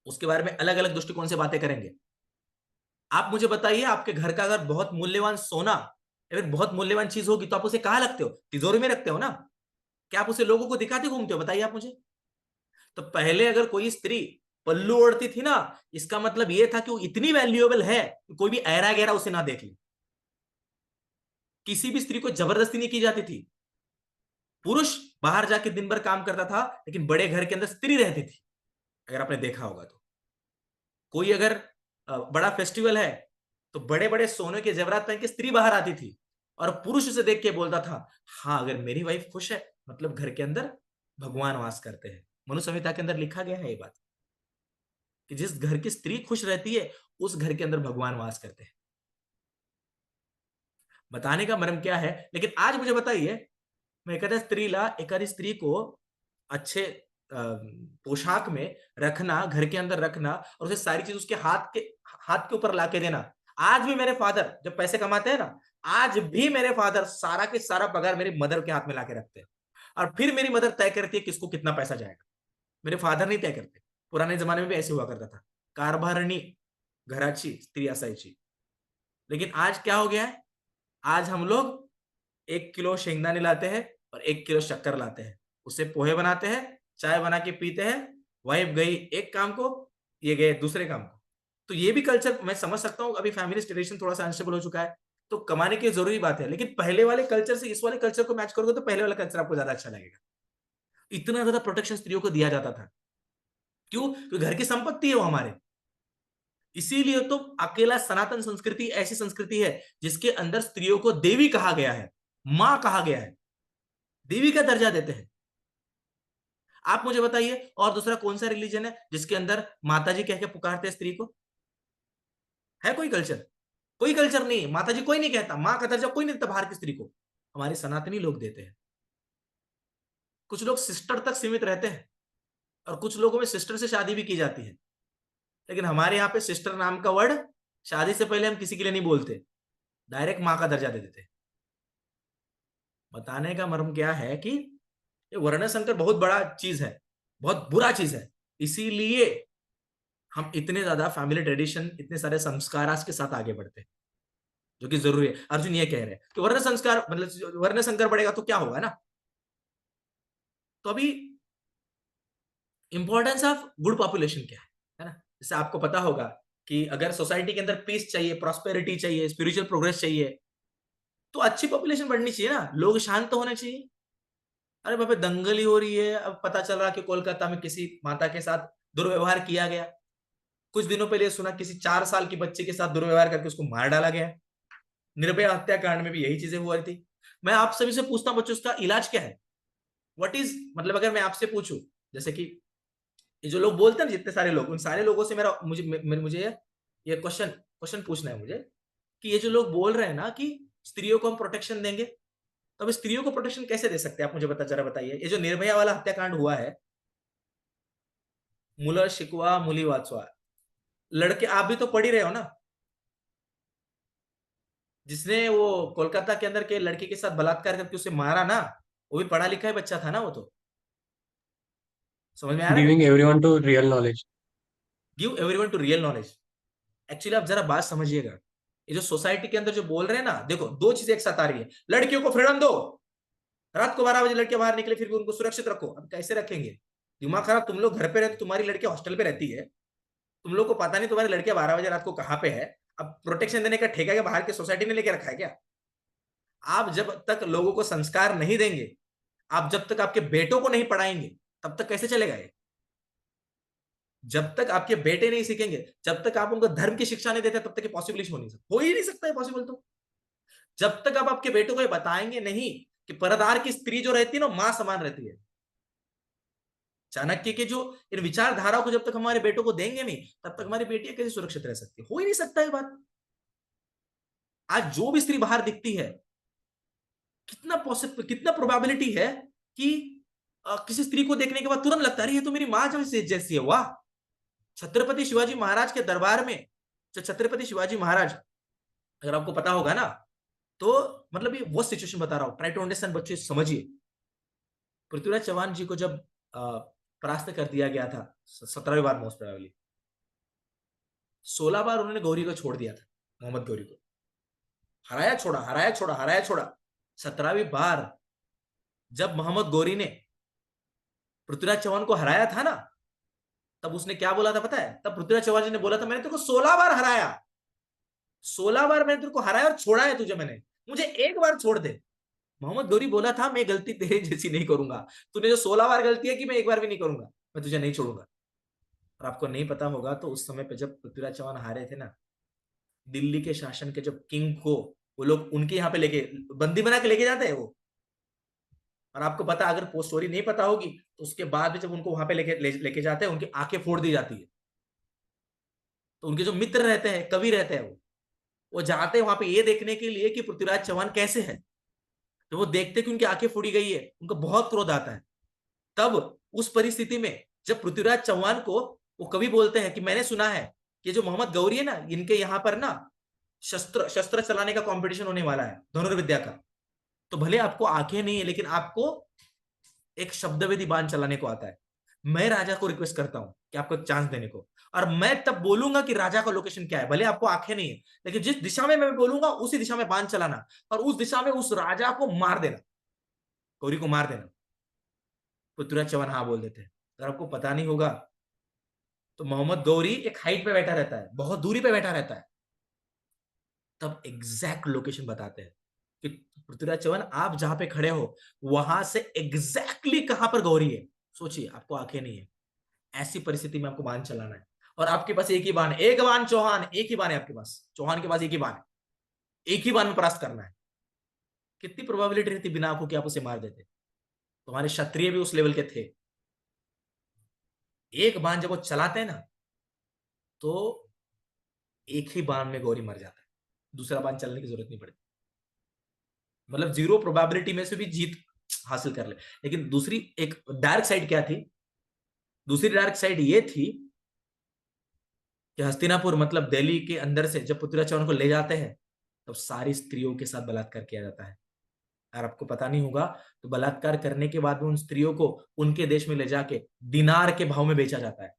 उसके बारे में अलग अलग दृष्टिकोण से बातें करेंगे। आप मुझे बताइए, आपके घर का अगर बहुत मूल्यवान सोना या फिर बहुत मूल्यवान चीज होगी तो आप उसे कहां रखते हो? तिजोरी में रखते हो ना? क्या आप उसे लोगों को दिखाते घूमते हो? बताइए आप मुझे। तो पहले अगर कोई स्त्री पल्लू ओढ़ती थी ना, इसका मतलब यह था कि वो इतनी वैल्यूएबल है कि कोई भी ऐरा गहरा उसे ना देख ले। किसी भी स्त्री को जबरदस्ती नहीं की जाती थी। पुरुष बाहर जाके दिन भर काम करता था, लेकिन बड़े घर के अंदर स्त्री रहती थी, अगर आपने देखा होगा तो। कोई अगर बड़ा फेस्टिवल है तो बड़े बड़े सोने के जेवरात पहन के स्त्री बाहर आती थी, और पुरुष उसे देख के बोलता था, हाँ अगर मेरी वाइफ खुश है मतलब घर के अंदर भगवान वास करते हैं। मनु संहिता के अंदर लिखा गया है ये बात, कि जिस घर की स्त्री खुश रहती है उस घर के अंदर भगवान वास करते हैं। बताने का मर्म क्या है, लेकिन आज मुझे बताइए, मैं एखादी स्त्री को अच्छे पोशाक में रखना, घर के अंदर रखना, और उसे सारी चीज उसके हाथ के ऊपर लाके देना। आज भी मेरे फादर जब पैसे कमाते हैं ना, आज भी मेरे फादर सारा के सारा पगार मेरी मदर के हाथ में लाके रखते हैं, और फिर मेरी मदर तय करती है किसको कितना पैसा जाएगा। मेरे फादर नहीं तय करते। पुराने जमाने में भी ऐसे हुआ करता था, कारभारणी घराची स्त्री असायची। लेकिन आज क्या हो गया है, आज हम लोग 1 किलो शेंगदाने लाते हैं और 1 किलो शक्कर लाते हैं, उससे पोहे बनाते हैं, चाय बना के पीते हैं। वाइफ गई एक काम को, ये गए दूसरे काम को। तो ये भी कल्चर मैं समझ सकता हूँ, अभी फैमिली सिचुएशन थोड़ा सा अनस्टेबल हो चुका है, तो कमाने की जरूरी बात है, लेकिन पहले वाले कल्चर से इस वाले कल्चर को मैच करोगे तो पहले वाला कल्चर आपको ज्यादा अच्छा लगेगा। इतना ज्यादा प्रोटेक्शन स्त्रियों को दिया जाता था, क्यों? क्योंकि घर की संपत्ति है वो हमारे। इसीलिए तो अकेला सनातन संस्कृति ऐसी संस्कृति है जिसके अंदर स्त्रियों को देवी कहा गया है, मां कहा गया है, देवी का दर्जा देते हैं। आप मुझे बताइए, और दूसरा कौन सा रिलीजन है जिसके अंदर माताजी कह के पुकारते हैं स्त्री को? है कोई कल्चर? कोई कल्चर नहीं, माताजी कोई नहीं कहता, मां का दर्जा कोई नहीं देता बाहर की स्त्री को, हमारे सनातनी लोग देते हैं। कुछ लोग सिस्टर तक सीमित रहते हैं, और कुछ लोगों में सिस्टर से शादी भी की जाती है, लेकिन हमारे यहाँ पे सिस्टर नाम का वर्ड शादी से पहले हम किसी के लिए नहीं बोलते, डायरेक्ट मां का दर्जा दे देते हैं। बताने का मर्म क्या है कि ये वर्ण संकर बहुत बड़ा चीज है, बहुत बुरा चीज है। इसीलिए हम इतने ज्यादा फैमिली ट्रेडिशन, इतने सारे संस्कार के साथ आगे बढ़ते हैं, जो कि जरूरी है। अर्जुन ये कह रहे हैं कि वर्ण संस्कार मतलब वर्ण संकर बढ़ेगा तो क्या होगा ना। तो अभी इंपॉर्टेंस ऑफ गुड पॉपुलेशन क्या है ना? जैसे आपको पता होगा कि अगर सोसाइटी के अंदर पीस चाहिए, प्रॉस्पेरिटी चाहिए, स्पिरिचुअल प्रोग्रेस चाहिए, तो अच्छी पॉपुलेशन बढ़नी चाहिए ना, लोग शांत होने चाहिए। अरे बाबा दंगल ही हो रही है, अब पता चल रहा कि कोलकाता में किसी माता के साथ दुर्व्यवहार किया गया। कुछ दिनों पहले सुना किसी 4 साल की बच्चे के साथ दुर्व्यवहार करके उसको मार डाला गया। निर्भया हत्याकांड में भी यही चीजें हुआ थी। मैं आप सभी से पूछता हूं बच्चों, उसका इलाज क्या है? व्हाट इज, मतलब अगर मैं आपसे पूछूं, जैसे कि ये जो लोग बोलते हैं ना, जितने सारे लोग, उन सारे लोगों से मेरा मुझे ये क्वेश्चन क्वेश्चन पूछना है मुझे, कि ये जो लोग बोल रहे हैं ना कि स्त्रियों को हम प्रोटेक्शन देंगे, तो अब स्त्रियों को प्रोटेक्शन कैसे दे सकते हैं? आप मुझे जरा बताइए। ये जो निर्भया वाला हत्याकांड हुआ है, मुलं शिकवा मुली वाचवा, लड़के, आप भी तो पढ़ ही रहे हो ना, जिसने वो कोलकाता के अंदर के लड़के के साथ बलात्कार करके उसे मारा ना, वो भी पढ़ा लिखा है बच्चा था ना, वो तो समझ में आ रहा है? Giving everyone to real knowledge. Give everyone to real knowledge. Actually आप जरा बात समझिएगा, ये जो सोसाइटी के अंदर जो बोल रहे हैं ना, देखो दो चीजें एक साथ आ रही है। लड़कियों को फ्रीडम दो, रात को 12 बजे लड़के बाहर निकले फिर भी उनको सुरक्षित रखो। अब कैसे रखेंगे? दिमाग खराब। तुम लोग घर पे रहते, तुम्हारी लड़की हॉस्टल पे रहती है, तुम लोग को पता नहीं तुम्हारी लड़कियां 12 बजे रात को कहां पे है। अब प्रोटेक्शन देने का ठेका क्या बाहर की सोसाइटी ने लेके रखा है क्या? आप जब तक लोगों को संस्कार नहीं देंगे, आप जब तक आपके बेटों को नहीं पढ़ाएंगे, तब तक कैसे चलेगा ये? जब तक आपके बेटे नहीं सीखेंगे, जब तक आप उनको धर्म की शिक्षा नहीं देते, तब तक ये पॉसिबल हो ही नहीं सकता है पॉसिबल। तो जब तक आप आपके बेटों को ये बताएंगे नहीं कि परदार की स्त्री जो रहती है ना, मां समान रहती है, चाणक्य के जो इन विचारधाराओं को जब तक हमारे बेटों को देंगे नहीं, तब तक हमारी बेटियां कैसे सुरक्षित रह सकती है? हो ही नहीं सकता है बात। आज जो भी स्त्री बाहर दिखती है, कितना प्रोबेबिलिटी है कि किसी स्त्री को देखने के बाद तुरंत लगता है ये तो मेरी मां जैसी है। वाह! छत्रपति शिवाजी महाराज के दरबार में, जो छत्रपति शिवाजी महाराज, अगर आपको पता होगा ना, तो मतलब ये वो सिचुएशन बता रहा हूं, ट्राई टू अंडरस्टैंड बच्चे, समझिए। पृथ्वीराज चौहान जी को जब परास्त कर दिया गया था 17वीं बार, मोस्ट प्रोबेबली 16 बार उन्होंने गौरी को छोड़ दिया था, मोहम्मद गौरी को हराया छोड़ा, हराया छोड़ा, हराया छोड़ा। 17वीं बार जब मोहम्मद गौरी ने पृथ्वीराज चौहान को हराया था ना, तब उसने क्या बोला था पता है? तब पृथ्वीराज चौहान जी ने बोला था मैंने तेरे को 16 बार हराया, 16 बार मैंने तेरे को हराया और छोड़ा है तुझे मैंने, मुझे एक बार छोड़ दे। मोहम्मद गौरी बोला था मैं गलती तेरे जैसी नहीं करूंगा, तूने जो 16 बार गलती है कि मैं एक बार भी नहीं करूंगा, मैं तुझे नहीं छोड़ूंगा। और आपको नहीं पता होगा तो उस समय पे जब पृथ्वीराज चौहान हारे थे ना, दिल्ली के शासन के जब किंग को वो लोग उनके यहाँ पे लेके बंदी बना के लेके जाते हैं वो, और आपको पता, अगर वो स्टोरी नहीं पता होगी तो उसके बाद भी जब उनको वहां पे लेके जाते हैं, उनकी आंखें फोड़ दी जाती है। तो उनके जो मित्र रहते हैं, कवि रहते हैं, वो जाते हैं वहां पे ये देखने के लिए कि पृथ्वीराज चौहान कैसे है। तो वो देखते कि उनकी आंखें फोड़ी गई है, उनको बहुत क्रोध आता है। तब उस परिस्थिति में जब पृथ्वीराज चौहान को वो कवि बोलते हैं कि मैंने सुना है कि जो मोहम्मद गौरी है ना, इनके यहाँ पर ना शस्त्र शस्त्र चलाने का कंपटीशन होने वाला है, धनुर्विद्या का। तो भले आपको आंखें नहीं है, लेकिन आपको एक शब्दवेदी बाण चलाने को आता है। मैं राजा को रिक्वेस्ट करता हूं कि आपको एक चांस देने को, और मैं तब बोलूंगा कि राजा का लोकेशन क्या है। भले आपको आंखें नहीं है, लेकिन जिस दिशा में मैं बोलूंगा उसी दिशा में बाण चलाना, और उस दिशा में उस राजा को मार देना, गौरी को मार देना। पृथ्वीराज चौहान हाँ बोल देते हैं। अगर आपको पता नहीं होगा तो मोहम्मद गौरी एक हाइट पे बैठा रहता है, बहुत दूरी पे बैठा रहता है, तब एग्जैक्ट लोकेशन बताते हैं कि पृथ्वीराज चौहान आप जहां पे खड़े हो वहां से एग्जैक्टली कहां पर गौरी है। सोचिए, आपको आंखें नहीं है, ऐसी परिस्थिति में आपको बाण चलाना है, और आपके पास एक ही बाण है, एक बाण चौहान, एक ही बाण है आपके पास, चौहान के पास एक ही बाण है, एक ही बाण में परास्त करना है। कितनी प्रोबेबिलिटी रहती बिना आंखों के आप उसे मार देते? तुम्हारे क्षत्रिय भी उस लेवल के थे। एक बाण जब वो चलाते हैं ना, तो एक ही बाण में गौरी मर जाता है, दूसरा बाण चलने की जरूरत नहीं पड़ती। मतलब जीरो प्रोबेबिलिटी में से भी जीत हासिल कर ले। लेकिन दूसरी एक डार्क साइड क्या थी? दूसरी डार्क साइड ये थी कि हस्तिनापुर, मतलब दिल्ली के अंदर से जब पृथ्वीराज चौहान को ले जाते हैं, तब सारी स्त्रियों के साथ बलात्कार किया जाता है। अगर आपको पता नहीं होगा तो बलात्कार करने के बाद में उन स्त्रियों को उनके देश में ले जाके दिनार के भाव में बेचा जाता है,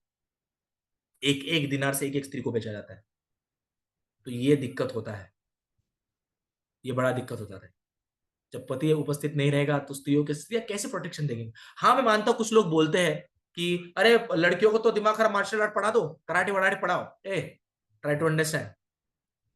एक एक दिनार से एक एक स्त्री को बेचा जाता है। तो ये दिक्कत होता है, ये बड़ा दिक्कत होता है। जब पति उपस्थित नहीं रहेगा तो स्त्रियों के स्त्रियां कैसे प्रोटेक्शन देंगी? हाँ, मैं मानता हूं कुछ लोग बोलते हैं कि अरे लड़कियों को तो दिमाग खराब, मार्शल आर्ट पढ़ा दो, कराटे वराटे पढ़ाओ। Try to understand,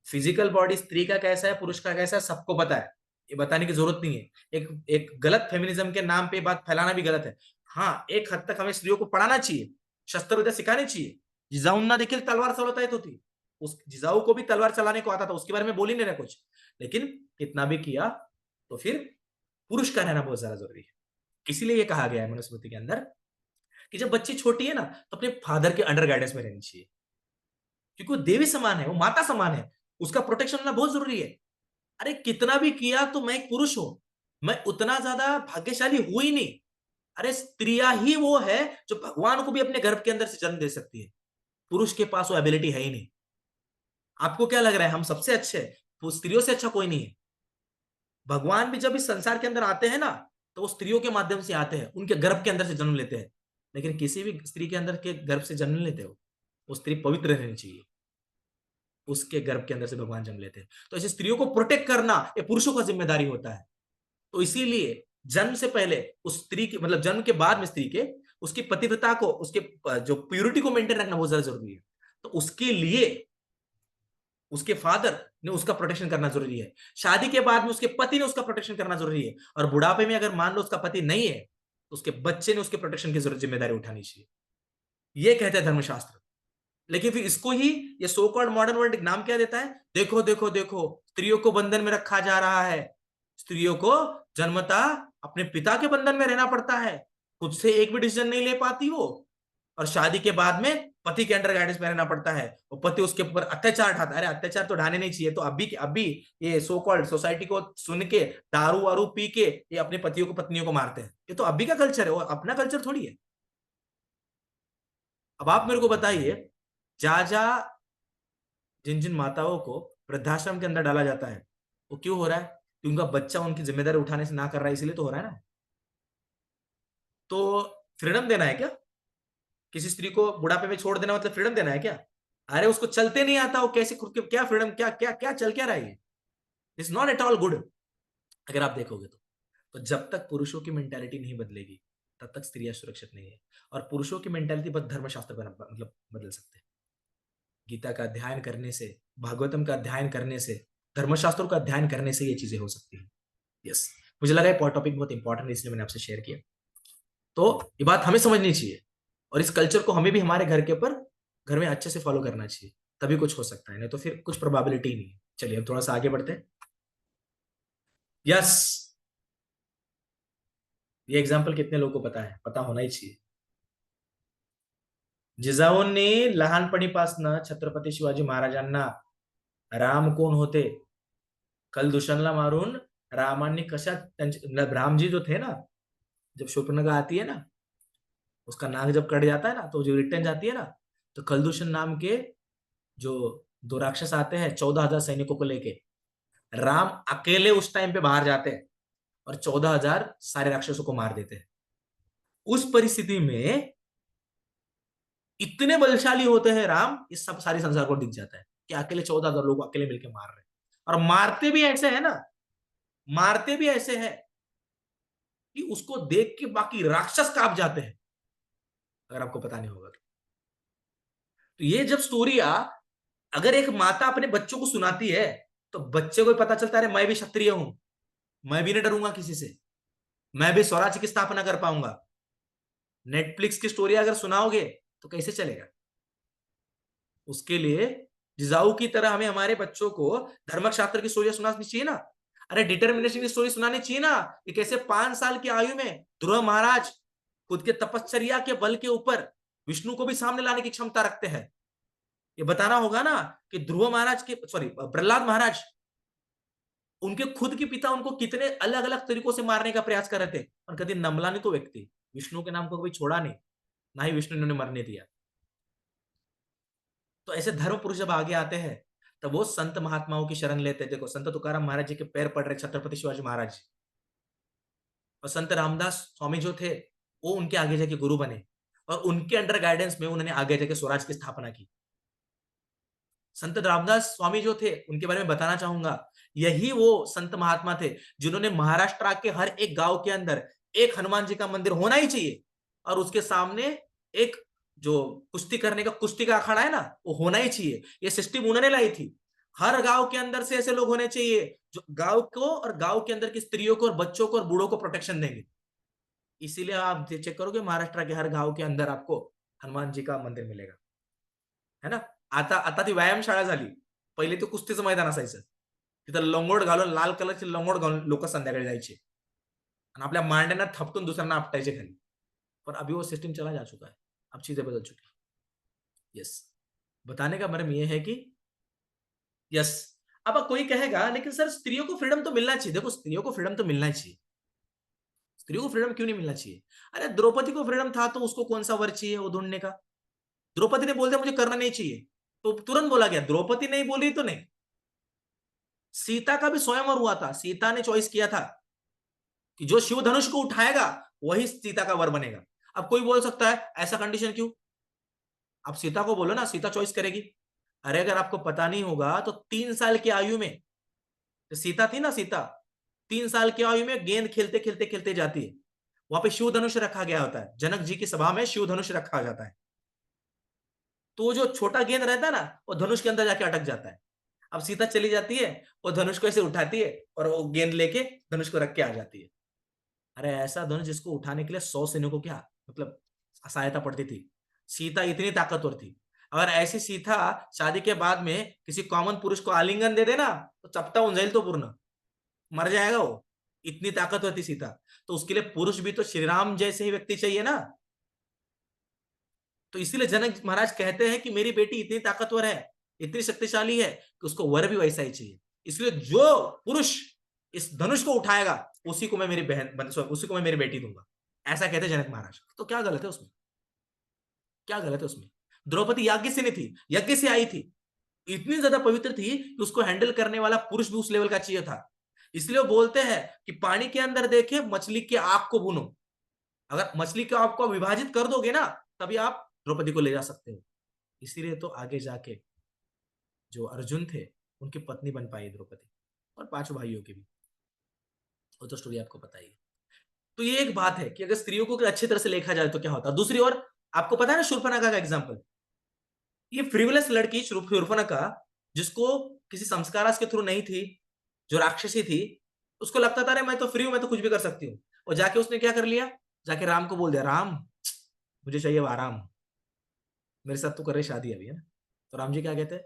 physical body स्त्री का कैसा है, पुरुष का कैसा है, सबको पता है, ये बताने की जरूरत नहीं है। एक एक गलत फेमिनिज्म के नाम पे बात फैलाना भी गलत है। हाँ, एक हद तक हमें स्त्रियों को पढ़ाना चाहिए, शस्त्र विद्या सिखानी चाहिए, जिजाऊंना देखील तलवार चालवता येत होती, उस जिजाऊ को भी तलवार चलाने को आता था, उसके बारे में बोल ही नहीं रहा कुछ, लेकिन कितना भी किया तो फिर पुरुष का रहना बहुत ज्यादा जरूरी है। इसीलिए ये कहा गया है मनुस्मृति के अंदर कि जब बच्ची छोटी है ना तो अपने फादर के अंडर गाइडेंस में रहनी चाहिए, क्योंकि वो देवी समान है, वो माता समान है, उसका प्रोटेक्शन होना बहुत जरूरी है। अरे कितना भी किया तो मैं एक पुरुष हूं, मैं उतना ज्यादा भाग्यशाली हूं ही नहीं। अरे स्त्रियां ही वो है जो भगवान को भी अपने गर्भ के अंदर से जन्म दे सकती है, पुरुष के पास वो एबिलिटी है ही नहीं। आपको क्या लग रहा है हम सबसे अच्छे हैं? वो स्त्रियों से अच्छा कोई नहीं है। भगवान भी जब इस संसार के अंदर आते हैं ना तो वो स्त्रियों के माध्यम से आते हैं, उनके गर्भ के अंदर से जन्म लेते हैं, लेकिन किसी भी स्त्री के अंदर के गर्भ से जन्म नहीं लेते हो, वो स्त्री पवित्र रहनी चाहिए, उसके गर्भ के अंदर से भगवान जन्म लेते हैं। तो ऐसे स्त्रियों को प्रोटेक्ट करना ये पुरुषों का जिम्मेदारी होता है। तो इसीलिए जन्म से पहले उस स्त्री की, मतलब जन्म के बाद में स्त्री के, उसकी पतिव्रता को, उसके जो प्यूरिटी को मेंटेन रखना बहुत ज्यादा जरूरी है। तो उसके लिए उसके फादर ने उसका प्रोटेक्शन करना जरूरी है, शादी के बाद में उसके पति ने उसका प्रोटेक्शन करना जरूरी है, और बुढ़ापे में अगर मान लो उसका पति नहीं है तो उसके बच्चे ने उसके प्रोटेक्शन की जिम्मेदारी उठानी चाहिए। ये कहते हैं धर्मशास्त्र। लेकिन फिर इसको ही ये सो कॉल्ड मॉडर्न वर्ल्ड नाम क्या देता है, देखो देखो देखो स्त्रियों को बंधन में रखा जा रहा है, स्त्रियों को जन्मता अपने पिता के बंधन में रहना पड़ता है, खुद से एक भी डिसीजन नहीं ले पाती वो, और शादी के बाद में पति के अंडर गाइडेंस में रहना पड़ता है, और पति उसके ऊपर अत्याचार ढाता है। अरे अत्याचार तो ढाने नहीं चाहिए, तो अभी ये सो कॉल्ड सोसाइटी को सुन के दारू वारू पी के ये अपने पतियों को पत्नियों को मारते हैं, ये तो अभी का कल्चर है, वो अपना कल्चर थोड़ी है। अब आप मेरे को बताइए, जा जा जिन जिन माताओं को वृद्धाश्रम के अंदर डाला जाता है वो क्यों हो रहा है? कि उनका बच्चा उनकी जिम्मेदारी उठाने से ना कर रहा है, इसलिए तो हो रहा है ना। तो फ्रीडम देना है क्या? किसी स्त्री को बुढ़ापे में छोड़ देना मतलब फ्रीडम देना है क्या? अरे उसको चलते नहीं आता, वो कैसे खुद के, क्या फ्रीडम, क्या क्या क्या चल क्या रहा है? It's not at all good. अगर आप देखोगे तो जब तक पुरुषों की मेंटेलिटी नहीं बदलेगी तब तक स्त्रियां सुरक्षित नहीं है, और पुरुषों की मेंटेलिटी बस धर्मशास्त्र मतलब बदल सकते हैं। गीता का अध्ययन करने से, भागवतम का अध्ययन करने से, धर्मशास्त्रों का अध्ययन करने से ये चीजें हो सकती है। यस, मुझे लगा ये टॉपिक बहुत इंपॉर्टेंट है, इसलिए मैंने आपसे शेयर किया। तो ये बात हमें समझनी चाहिए, और इस कल्चर को हमें भी हमारे घर के ऊपर, घर में अच्छे से फॉलो करना चाहिए, तभी कुछ हो सकता है, नहीं तो फिर कुछ प्रोबेबिलिटी नहीं है। चलिए अब थोड़ा सा आगे बढ़ते हैं। यस, ये एग्जाम्पल कितने लोगों को पता है? पता होना ही चाहिए। जिजाऊंनी लहानपणीपासनं छत्रपती शिवाजी महाराजांना राम कोण होते, कलदूषणला मारून रामांनी कशा त्यांचे, रामजी जो थे ना, जब शूर्पणखा आती है ना, उसका नाक जब कट जाता है ना, तो जो रिटर्न जाती है ना, तो कलदूषण नाम के जो दो राक्षस आते हैं 14,000 सैनिकों को लेके, राम अकेले उस टाइम पे बाहर जाते हैं और 14,000 सारे राक्षसों को मार देते हैं। उस परिस्थिति में इतने बलशाली होते हैं राम, इस सब सारे संसार को दिख जाता है कि अकेले 14,000 लोग अकेले मिलकर मार रहे हैं, और मारते भी ऐसे है ना, मारते भी ऐसे है कि उसको देख के बाकी राक्षस कांप जाते हैं, अगर आपको पता नहीं होगा तो ये जब स्टोरिया अगर एक माता अपने बच्चों को सुनाती है तो बच्चे को भी पता चलता है मैं भी क्षत्रिय हूं, मैं भी नहीं डरूंगा किसी से, मैं भी स्वराज्य की स्थापना कर पाऊंगा। नेटफ्लिक्स की स्टोरी अगर सुनाओगे तो कैसे चलेगा? उसके लिए जिजाऊ की तरह हमें हमारे बच्चों को धर्मशास्त्र की स्टोरी सुनानी चाहिए ना। अरे डिटर्मिनेशन की स्टोरी सुनानी चाहिए ना, कि कैसे 5 साल की आयु में ध्रुव महाराज खुद के तपश्चर्या के बल के ऊपर विष्णु को भी सामने लाने की क्षमता रखते हैं। ये बताना होगा ना कि ध्रुव महाराज के, सॉरी प्रहलाद महाराज, उनके खुद के पिता उनको कितने अलग अलग तरीकों से मारने का प्रयास कर रहे थे, और कभी नमला नहीं तो व्यक्ति, विष्णु के नाम को कभी छोड़ा नहीं, ना ही विष्णु ने मरने दिया। तो ऐसे धर्म पुरुष जब आगे आते हैं तब वो संत महात्माओं की शरण लेते हैं। देखो संत तुकाराम महाराज जी के पैर पड़ रहे छत्रपति शिवाजी महाराज, और संत रामदास स्वामी जो थे वो उनके आगे जाके गुरु बने, और उनके अंडर गाइडेंस में उन्होंने आगे जाके स्वराज की स्थापना की। संत रामदास स्वामी जो थे उनके बारे में बताना चाहूंगा, यही वो संत महात्मा थे जिन्होंने महाराष्ट्र के हर एक गांव के अंदर एक हनुमान जी का मंदिर होना ही चाहिए, और उसके सामने एक जो कुश्ती करने का कुश्ती का अखाड़ा है ना, वो होना ही चाहिए। ये सिस्टम उन्होंने लाई थी। हर गांव के अंदर से ऐसे लोग होने चाहिए जो गांव को और गांव के अंदर की स्त्रियों को और बच्चों को और बूढ़ों को प्रोटेक्शन देंगे। इसीलिए आप चेक करोगे महाराष्ट्र के हर गांव के अंदर आपको हनुमान जी का मंदिर मिलेगा, है ना। आता ती व्यायामशाळा झाली. पहिले ते कुस्तीचं मैदान असायचं. तिथं लंगोट घालून, लाल कलरचे लंगोट घालून लोक संध्याकाळी जायचे आणि आपल्या मांड्यांना थपटून दुसऱ्यांना आपटायचे खाली. पर अभी वो सिस्टम चला जा चुका है. अब चीजें बदल चुकी है. यस, बताने का मर्म ये है कि यस, अब कोई कहेगा लेकिन सर स्त्रियों को फ्रीडम तो मिलना चाहिए. देखो, स्त्रियों को फ्रीडम तो मिलना चाहिए. स्त्रियों को फ्रीडम क्यों नहीं मिलना चाहिए? अरे द्रौपदी को फ्रीडम था तो उसको कौन सा वर चाहिए वो ढूंढने का? द्रौपदी ने बोल दिया मुझे करना नहीं चाहिए, तो तुरंत बोला गया. द्रौपदी नहीं बोली तो नहीं. सीता का भी स्वयंवर हुआ था. सीता ने चॉइस किया था कि जो शिव धनुष को उठाएगा वही सीता का वर बनेगा. अब कोई बोल सकता है ऐसा कंडीशन क्यों? आप सीता को बोलो ना, सीता चॉइस करेगी. अरे अगर आपको पता नहीं होगा तो 3 साल की आयु में सीता थी ना, सीता 3 साल की आयु में गेंद खेलते खेलते खेलते जाती है. वहां पे शिव धनुष रखा गया होता है. जनक जी की सभा में शिव धनुष रखा जाता है. तो जो छोटा गेंद रहता है ना, वो धनुष के अंदर जाके अटक जाता है. अब सीता चली जाती है, वो धनुष को ऐसे उठाती है और वो गेंद लेके धनुष को रख के आ जाती है. अरे ऐसा धनुष जिसको उठाने के लिए 100 सैनिकों की मतलब सहायता पड़ती थी. सीता इतनी ताकतवर थी. अगर ऐसी सीता शादी के बाद में किसी कॉमन पुरुष को आलिंगन दे देना तो चपटा हो जाएगी, तो पूर्ण मर जाएगा वो. इतनी ताकतवर थी सीता. तो उसके लिए पुरुष भी तो श्री राम जैसे ही व्यक्ति चाहिए ना. तो इसीलिए जनक महाराज कहते हैं कि मेरी बेटी इतनी ताकतवर है, इतनी शक्तिशाली है कि उसको वर भी वैसा ही चाहिए. इसलिए जो पुरुष इस धनुष को उठाएगा उसी को मैं मेरी बहन, उसी को मैं मेरी बेटी दूंगा. ऐसा कहते जनक महाराज. तो क्या गलत है उसमें? क्या गलत है उसमें? द्रौपदी यज्ञ से नहीं थी, यज्ञ से आई थी. इतनी ज्यादा पवित्र थी कि उसको हैंडल करने वाला पुरुष भी उस लेवल का चाहिए था. इसलिए वो बोलते हैं कि पानी के अंदर देखे मछली के आग को भूनो. अगर मछली के आग को विभाजित कर दोगे ना, तभी आप द्रौपदी को ले जा सकते हो. इसीलिए तो आगे जाके जो अर्जुन थे उनकी पत्नी बन पाई द्रौपदी, और 5 भाइयों की भी. वो तो स्टोरी आपको पता ही है. तो ये एक बात है कि अगर स्त्रियों को अच्छी तरह से देखा जाए तो क्या होता है. दूसरी ओर आपको पता है ना शूर्पणखा का एग्जाम्पल. ये फ्रिवलेस लड़की शूर्पणखा, जिसको किसी संस्कार के थ्रू नहीं थी, जो राक्षसी थी, उसको लगता था अरे मैं तो फ्री हूं, मैं तो कुछ भी कर सकती हूँ. और जाके उसने क्या कर लिया, जाके राम को बोल दिया राम मुझे चाहिए आराम, मेरे साथ तो कर रही शादी अभी है ना. तो राम जी क्या कहते हैं,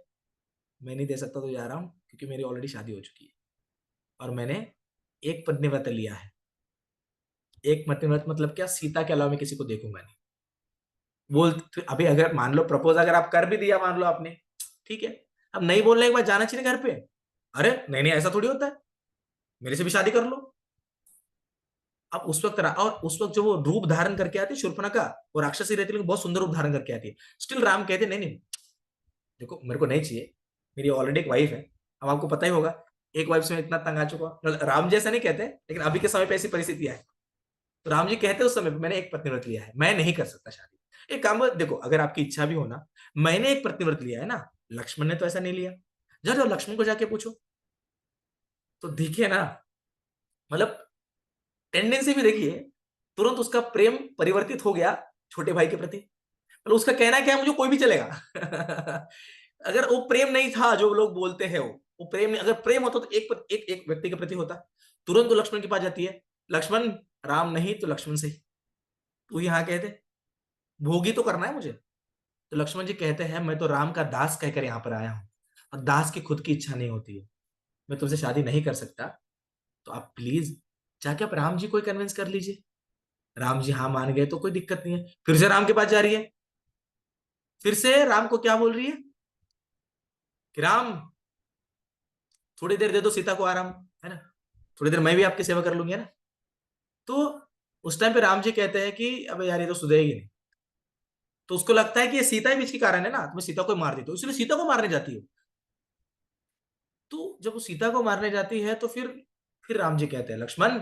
मैं नहीं दे सकता तुझे आराम क्योंकि मेरी ऑलरेडी शादी हो चुकी है और मैंने एक पत्नी व्रत लिया है. एक पत्नी व्रत मतलब क्या, सीता के अलावा मैं किसी को देखूंगा नहीं. बोल अभी अगर मान लो प्रपोज अगर आप कर भी दिया, मान लो आपने, ठीक है, अब नहीं बोलने के बाद जाना चाहिए घर पे. अरे नहीं नहीं ऐसा थोड़ी होता है, मेरे से भी शादी कर लो. अब उस वक्त और उस वक्त जो वो रूप धारण करके आती शूर्पणखा, वो राक्षसी रहती लेकिन बहुत सुंदर रूप धारण करके आती है. स्टिल राम कहते नहीं नहीं देखो मेरे को नहीं चाहिए, मेरी ऑलरेडी एक वाइफ है. अब आपको पता ही होगा एक वाइफ से मैं इतना तंग आ चुका हूं. राम जैसा नहीं कहते लेकिन अभी के समय पे ऐसी परिस्थितियां है. तो राम जी कहते उस समय पे मैंने एक पत्नीव्रत लिया है, मैं नहीं कर सकता शादी. एक काम देखो, अगर आपकी इच्छा भी हो ना, मैंने एक पत्नीव्रत लिया है ना, लक्ष्मण ने तो ऐसा नहीं लिया. जाओ लक्ष्मण को जाके पूछो तो देखिए ना, मतलब टेंडेंसी भी देखिए, तुरंत उसका प्रेम परिवर्तित हो गया छोटे भाई के प्रति. मतलब उसका कहना क्या है, मुझे कोई भी चलेगा. अगर वो प्रेम नहीं था जो लोग बोलते हैं, वो प्रेम नहीं, अगर प्रेम होता तो एक व्यक्ति के प्रति होता. तुरंत तो लक्ष्मण के पास जाती है, लक्ष्मण राम नहीं तो लक्ष्मण से ही, तू यहाँ कहते भोगी तो करना है मुझे. तो लक्ष्मण जी कहते हैं मैं तो राम का दास कहकर यहाँ पर आया हूँ और दास की खुद की इच्छा नहीं होती है, मैं तुमसे शादी नहीं कर सकता. तो आप प्लीज जाके आप राम जी को कन्विंस कर लीजिए. राम जी हाँ मान गए तो कोई दिक्कत नहीं है. फिर से राम के पास जा रही है, फिर से राम को क्या बोल रही है कि राम थोड़ी देर दे दो सीता को आराम, है ना, थोड़ी देर मैं भी आपकी सेवा कर लूंगी, है ना. तो उस टाइम पे राम जी कहते हैं कि अबे यार ये तो सुधरेगी नहीं. तो उसको लगता है कि ये सीता ही बीच की कारण है ना, तो मैं सीता को मार देती हूँ, इसलिए सीता को मारने जाती है. तो जब वो सीता को मारने जाती है तो फिर राम जी कहते हैं लक्ष्मण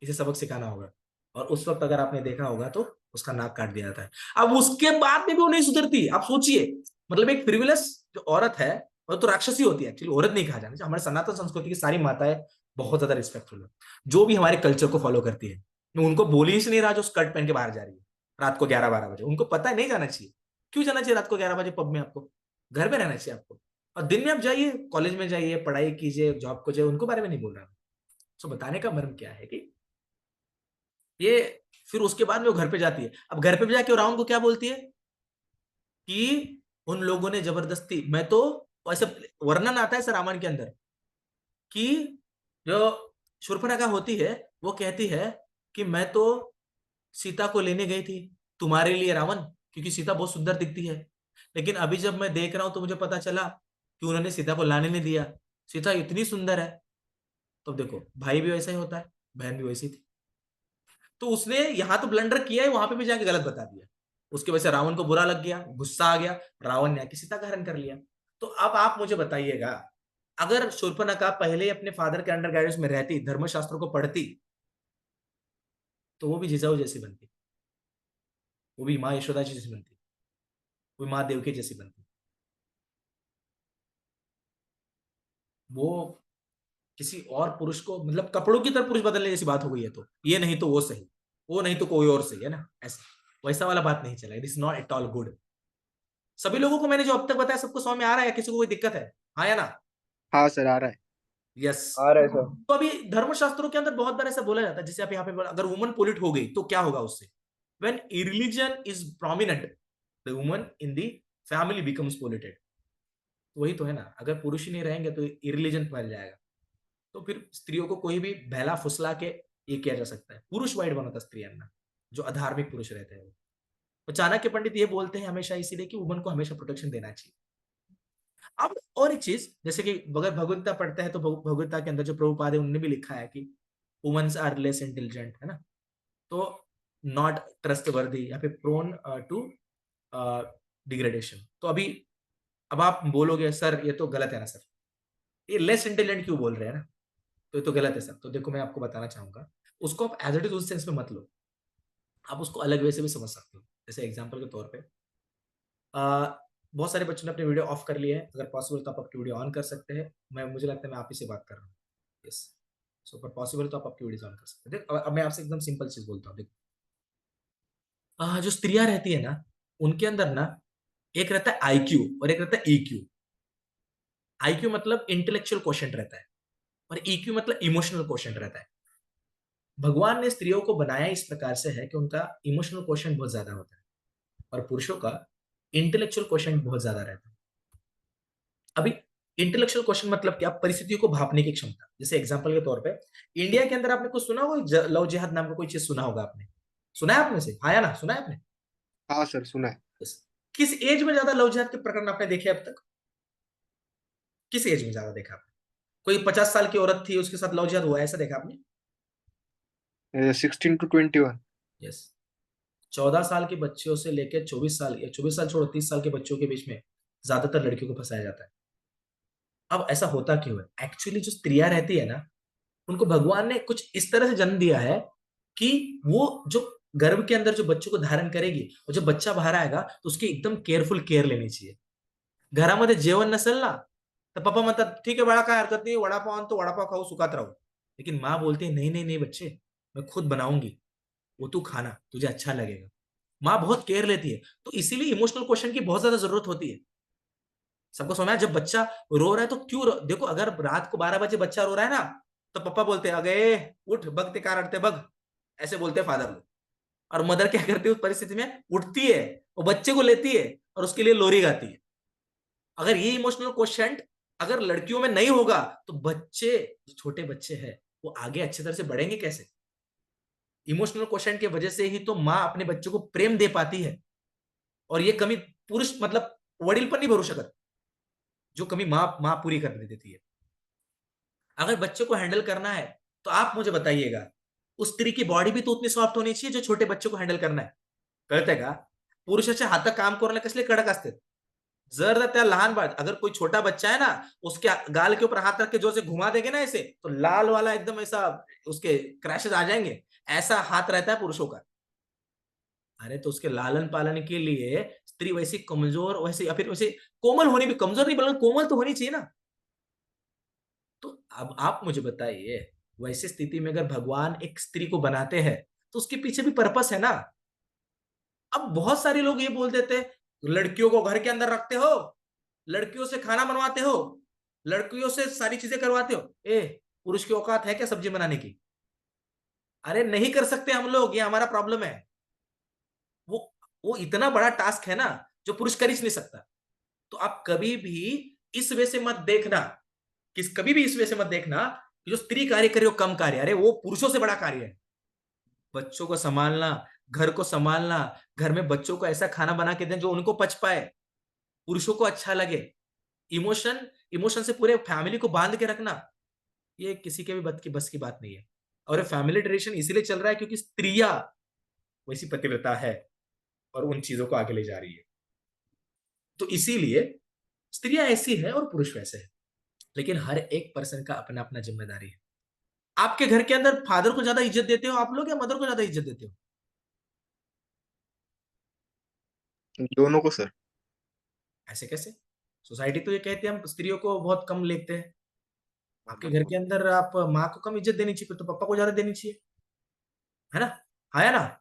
इसे सबक सिखाना होगा. और उस वक्त अगर आपने देखा होगा तो उसका नाक काट दिया जाता है. अब उसके बाद में भी वो नहीं सुधरती. आप सोचिए, मतलब एक फ्रिवलेस जो औरत है वो तो राक्षसी होती है. एक्चुअली औरत नहीं कहा जाना चाहिए. हमारे सनातन संस्कृति की सारी माताएं बहुत ज्यादा रिस्पेक्टफुल है, जो भी हमारे कल्चर को फॉलो करती है. मैं उनको बोल ही नहीं रहा जो स्कर्ट पहन के बाहर जा रही है रात को 11-12 बजे. उनको पता है नहीं जाना चाहिए. क्यों जाना चाहिए रात को 11 बजे पब में? आपको घर में रहना चाहिए आपको. और दिन में आप जाइए, कॉलेज में जाइए, पढ़ाई कीजिए, जॉब को जाइए, उनको बारे में नहीं बोल रहा. सो बताने का मर्म क्या है कि ये फिर उसके बाद में वो घर पे जाती है. अब घर पे भी जाके रावण को क्या बोलती है कि उन लोगों ने जबरदस्ती, मैं तो ऐसे वर्णन आता है सर रामायण के अंदर कि जो शूर्पणखा होती है वो कहती है कि मैं तो सीता को लेने गई थी तुम्हारे लिए रावण, क्योंकि सीता बहुत सुंदर दिखती है, लेकिन अभी जब मैं देख रहा हूं तो मुझे पता चला कि उन्होंने सीता को लाने नहीं दिया, सीता इतनी सुंदर है। तो देखो भाई भी वैसा ही होता है, बहन भी वैसी थी। तो उसने यहाँ तो ब्लंडर किया है, वहां पे भी जाके गलत बता दिया। उसकी वजह से रावण को बुरा लग गया, गुस्सा आ गया, रावण ने आके सीता का हरण कर लिया। तो अब आप मुझे बताइएगा, अगर शूर्पणखा पहले ही अपने फादर के अंडर गाइडेंस में रहती, धर्मशास्त्रों को पढ़ती, तो वो भी जिजाऊ जैसी बनती, वो भी माँ यशोदा जी जैसी बनती, वो भी माँ देवकी जैसी बनती। वो किसी और पुरुष को, मतलब कपड़ों की तरह पुरुष बदलने जैसी बात हो गई है। तो ये नहीं तो वो सही, वो नहीं तो कोई और सही, है ना, ऐसा वैसा वाला बात नहीं चला। It is not at all good. सभी लोगों को मैंने जो अब तक बताया सबको समझ में आ रहा है, किसी को कोई दिक्कत है? हाँ या ना? हाँ सर आ रहा है। यस। आ रहा है सर। तो अभी धर्मशास्त्रों के अंदर बहुत बार ऐसा बोला जाता है, जैसे आप यहाँ पे बोला, अगर वुमन पोलिट हो गई तो क्या होगा उससे? When religion is prominent, the woman in the family becomes polluted. वही तो है ना, अगर पुरुष ही नहीं रहेंगे तो रिलीजन फैल जाएगा। तो फिर स्त्रियों को कोई भी बहला फुसला के ये किया जा सकता है। पुरुष वाइट बनता स्त्रियांना, जो अधार्मिक पुरुष रहते हैं वो। तो चाणक्य पंडित ये बोलते हैं हमेशा इसीलिए कि वुमन को हमेशा प्रोटेक्शन देना चाहिए। अब और एक चीज, जैसे कि अगर भगवद्गीता पढ़ते हैं तो भगवद्गीता के अंदर जो प्रभुपाद है उन्होंने भी लिखा है कि वुमेन्स आर लेस इंटेलिजेंट, है ना, तो नॉट ट्रस्ट वर्दी या फिर प्रोन टू डिग्रेडेशन। तो अभी अब आप बोलोगे सर ये तो गलत है ना सर, ये लेस इंटेलिजेंट क्यों बोल रहे हैं ना, तो ये तो गलत है सर। तो देखो मैं आपको बताना चाहूंगा, उसको आप एज इट इज उस सेंस में मत लो, आप उसको अलग वे से भी समझ सकते हो। जैसे एग्जाम्पल के तौर पे बहुत सारे बच्चों ने अपने वीडियो ऑफ कर लिए हैं, अगर पॉसिबल तो आप अपनी वीडियो ऑन कर सकते हैं। मुझे लगता है मैं आप ही से बात कर रहा हूँ। यस। सो पर पॉसिबल तो आप आपकी वीडियो ऑन कर सकते हैं। देखो अब मैं आपसे एकदम सिंपल चीज बोलता हूँ, देखो जो स्त्रियां रहती है ना, उनके अंदर ना एक रहता है आईक्यू और एक रहता है ईक्यू। आईक्यू मतलब इंटेलेक्चुअल क्वेश्चन रहता है, और ईक्यू मतलब इमोशनल क्वेश्चन रहता है। भगवान ने स्त्रियों को बनाया इस प्रकार से है कि उनका इमोशनल क्वेश्चन बहुत ज्यादा होता है, और पुरुषों का इंटेलेक्चुअल क्वेश्चन बहुत ज्यादा रहता है। अभी इंटेलेक्चुअल क्वेश्चन मतलब क्या? परिस्थितियों को भापने की क्षमता। जैसे एग्जांपल के तौर पे इंडिया के अंदर आपने कुछ सुना होगा, लव जिहाद नाम का कोई चीज सुना होगा आपने? सुना है आपने से? हाँ या ना, सुना है आपने? हाँ सर सुना है। Yes. किस एज में ज्यादा लव जिहाद के प्रकरण आपने देखे अब तक? किस एज में ज्यादा देखा आपने? कोई 50 साल की औरत थी उसके साथ लव जिहाद हुआ, ऐसा देखा आपने? 16 to 21। यस। 14 साल के बच्चों से लेकर 24 साल, या 24 साल छोड़ो 30 साल के बच्चों के बीच में ज्यादातर लड़कियों को फंसाया जाता है। अब ऐसा होता क्यों है? एक्चुअली जो स्त्रियां रहती है ना, उनको भगवान ने कुछ इस तरह से जन्म दिया है कि वो जो गर्भ के अंदर जो बच्चों को धारण करेगी, और जब बच्चा बाहर आएगा तो उसकी एकदम केयरफुल केयर लेनी चाहिए। घरामध्ये जेवण नसेल ना, तर पप्पा म्हणतात ठीक आहे बाळा काय हरकत नाही, वडापाव आणतो, वडापाव खाऊ सुखात राहू। लेकिन माँ बोलती है नहीं नहीं नहीं बच्चे, मैं खुद बनाऊंगी, वो तू खाना, तुझे अच्छा लगेगा। माँ बहुत केयर लेती है। तो इसीलिए इमोशनल क्वेश्चन की बहुत ज्यादा जरूरत होती है। सबको समझ में आया? जब बच्चा रो रहा है तो क्यों देखो अगर रात को 12 बजे बच्चा रो रहा है ना, तो पापा बोलते हैं अगे उठ बग ते का रडते बग, ऐसे बोलते हैं फादर लोग। और मदर क्या करती है उस परिस्थिति में? उठती है, वो बच्चे को लेती है और उसके लिए लोरी गाती है। अगर ये इमोशनल क्वेश्चन अगर लड़कियों में नहीं होगा तो बच्चे, जो छोटे बच्चे हैं, वो आगे अच्छी तरह से बढ़ेंगे कैसे? इमोशनल क्वेश्चन की वजह से ही तो माँ अपने बच्चों को प्रेम दे पाती है। और ये कमी पुरुष मतलब वडील पर नहीं भरू शकत, जो कमी माँ माँ पूरी कर देती है। अगर बच्चे को हैंडल करना है तो आप मुझे बताइएगा, उस स्त्री की बॉडी भी तो उतनी सॉफ्ट होनी चाहिए जो छोटे बच्चे को हँडल करना है। कळतंय का? पुरुषाचे हात काम करणं कसले कडक असतात। जर त्या लहान बाळ, अगर कोई छोटा बच्चा है ना, उसके गाल के ऊपर हाथ रख के जोर से घुमा देंगे ना ऐसे, तो लाल वाला एकदम ऐसा उसके क्रैशेस आ जाएंगे। ऐसा हाथ रहता है पुरुषों का। अरे तो उसके लालन पालन के लिए स्त्री वैसी कमजोर, वैसे या फिर वैसे कोमल होनी भी, कमजोर नहीं बल्कि कोमल तो होनी चाहिए ना। तो अब आप मुझे बताइए, वैसी स्थिति में अगर भगवान एक स्त्री को बनाते हैं तो उसके पीछे भी पर्पस है ना। अब बहुत सारे लोग ये बोल देते हैं, लड़कियों को घर के अंदर रखते हो, लड़कियों से खाना बनवाते हो, लड़कियों से सारी चीजें करवाते हो। ए, पुरुष की औकात है क्या सब्जी बनाने की? अरे नहीं कर सकते हम लोग, ये हमारा प्रॉब्लम है। वो वो इतना बड़ा टास्क है ना जो पुरुष कर ही नहीं सकता। तो आप कभी भी इस वे से मत देखना, कभी भी इस वे से मत देखना कि जो स्त्री कार्य करे वो कम कार्य, अरे वो पुरुषों से बड़ा कार्य है। बच्चों को संभालना, घर को संभालना, घर में बच्चों को ऐसा खाना बना के दें जो उनको पच पाए, पुरुषों को अच्छा लगे, इमोशन इमोशन से पूरे फैमिली को बांध के रखना, ये किसी के भी बस की बात नहीं है। और फैमिली ट्रेडिशन इसीलिए चल रहा है क्योंकि स्त्रियां वैसी पतिव्रता है और उन चीजों को आगे ले जा रही है। तो इसीलिए स्त्रियां ऐसी है और पुरुष वैसे है, लेकिन हर एक पर्सन का अपना अपना जिम्मेदारी है। आपके घर के अंदर फादर को ज्यादा इज्जत देते हो आप लोग या मदर को ज्यादा इज्जत देते हो? दोनों को सर। ऐसे कैसे? सोसाइटी तो ये कहती है हम स्त्रियों को बहुत कम लेते हैं। हाँ आपके हाँ घर हाँ। के अंदर आप माँ को कम इज्जत देनी चाहिए, फिर तो पापा को ज्यादा देनी चाहिए, है ना? आया ना?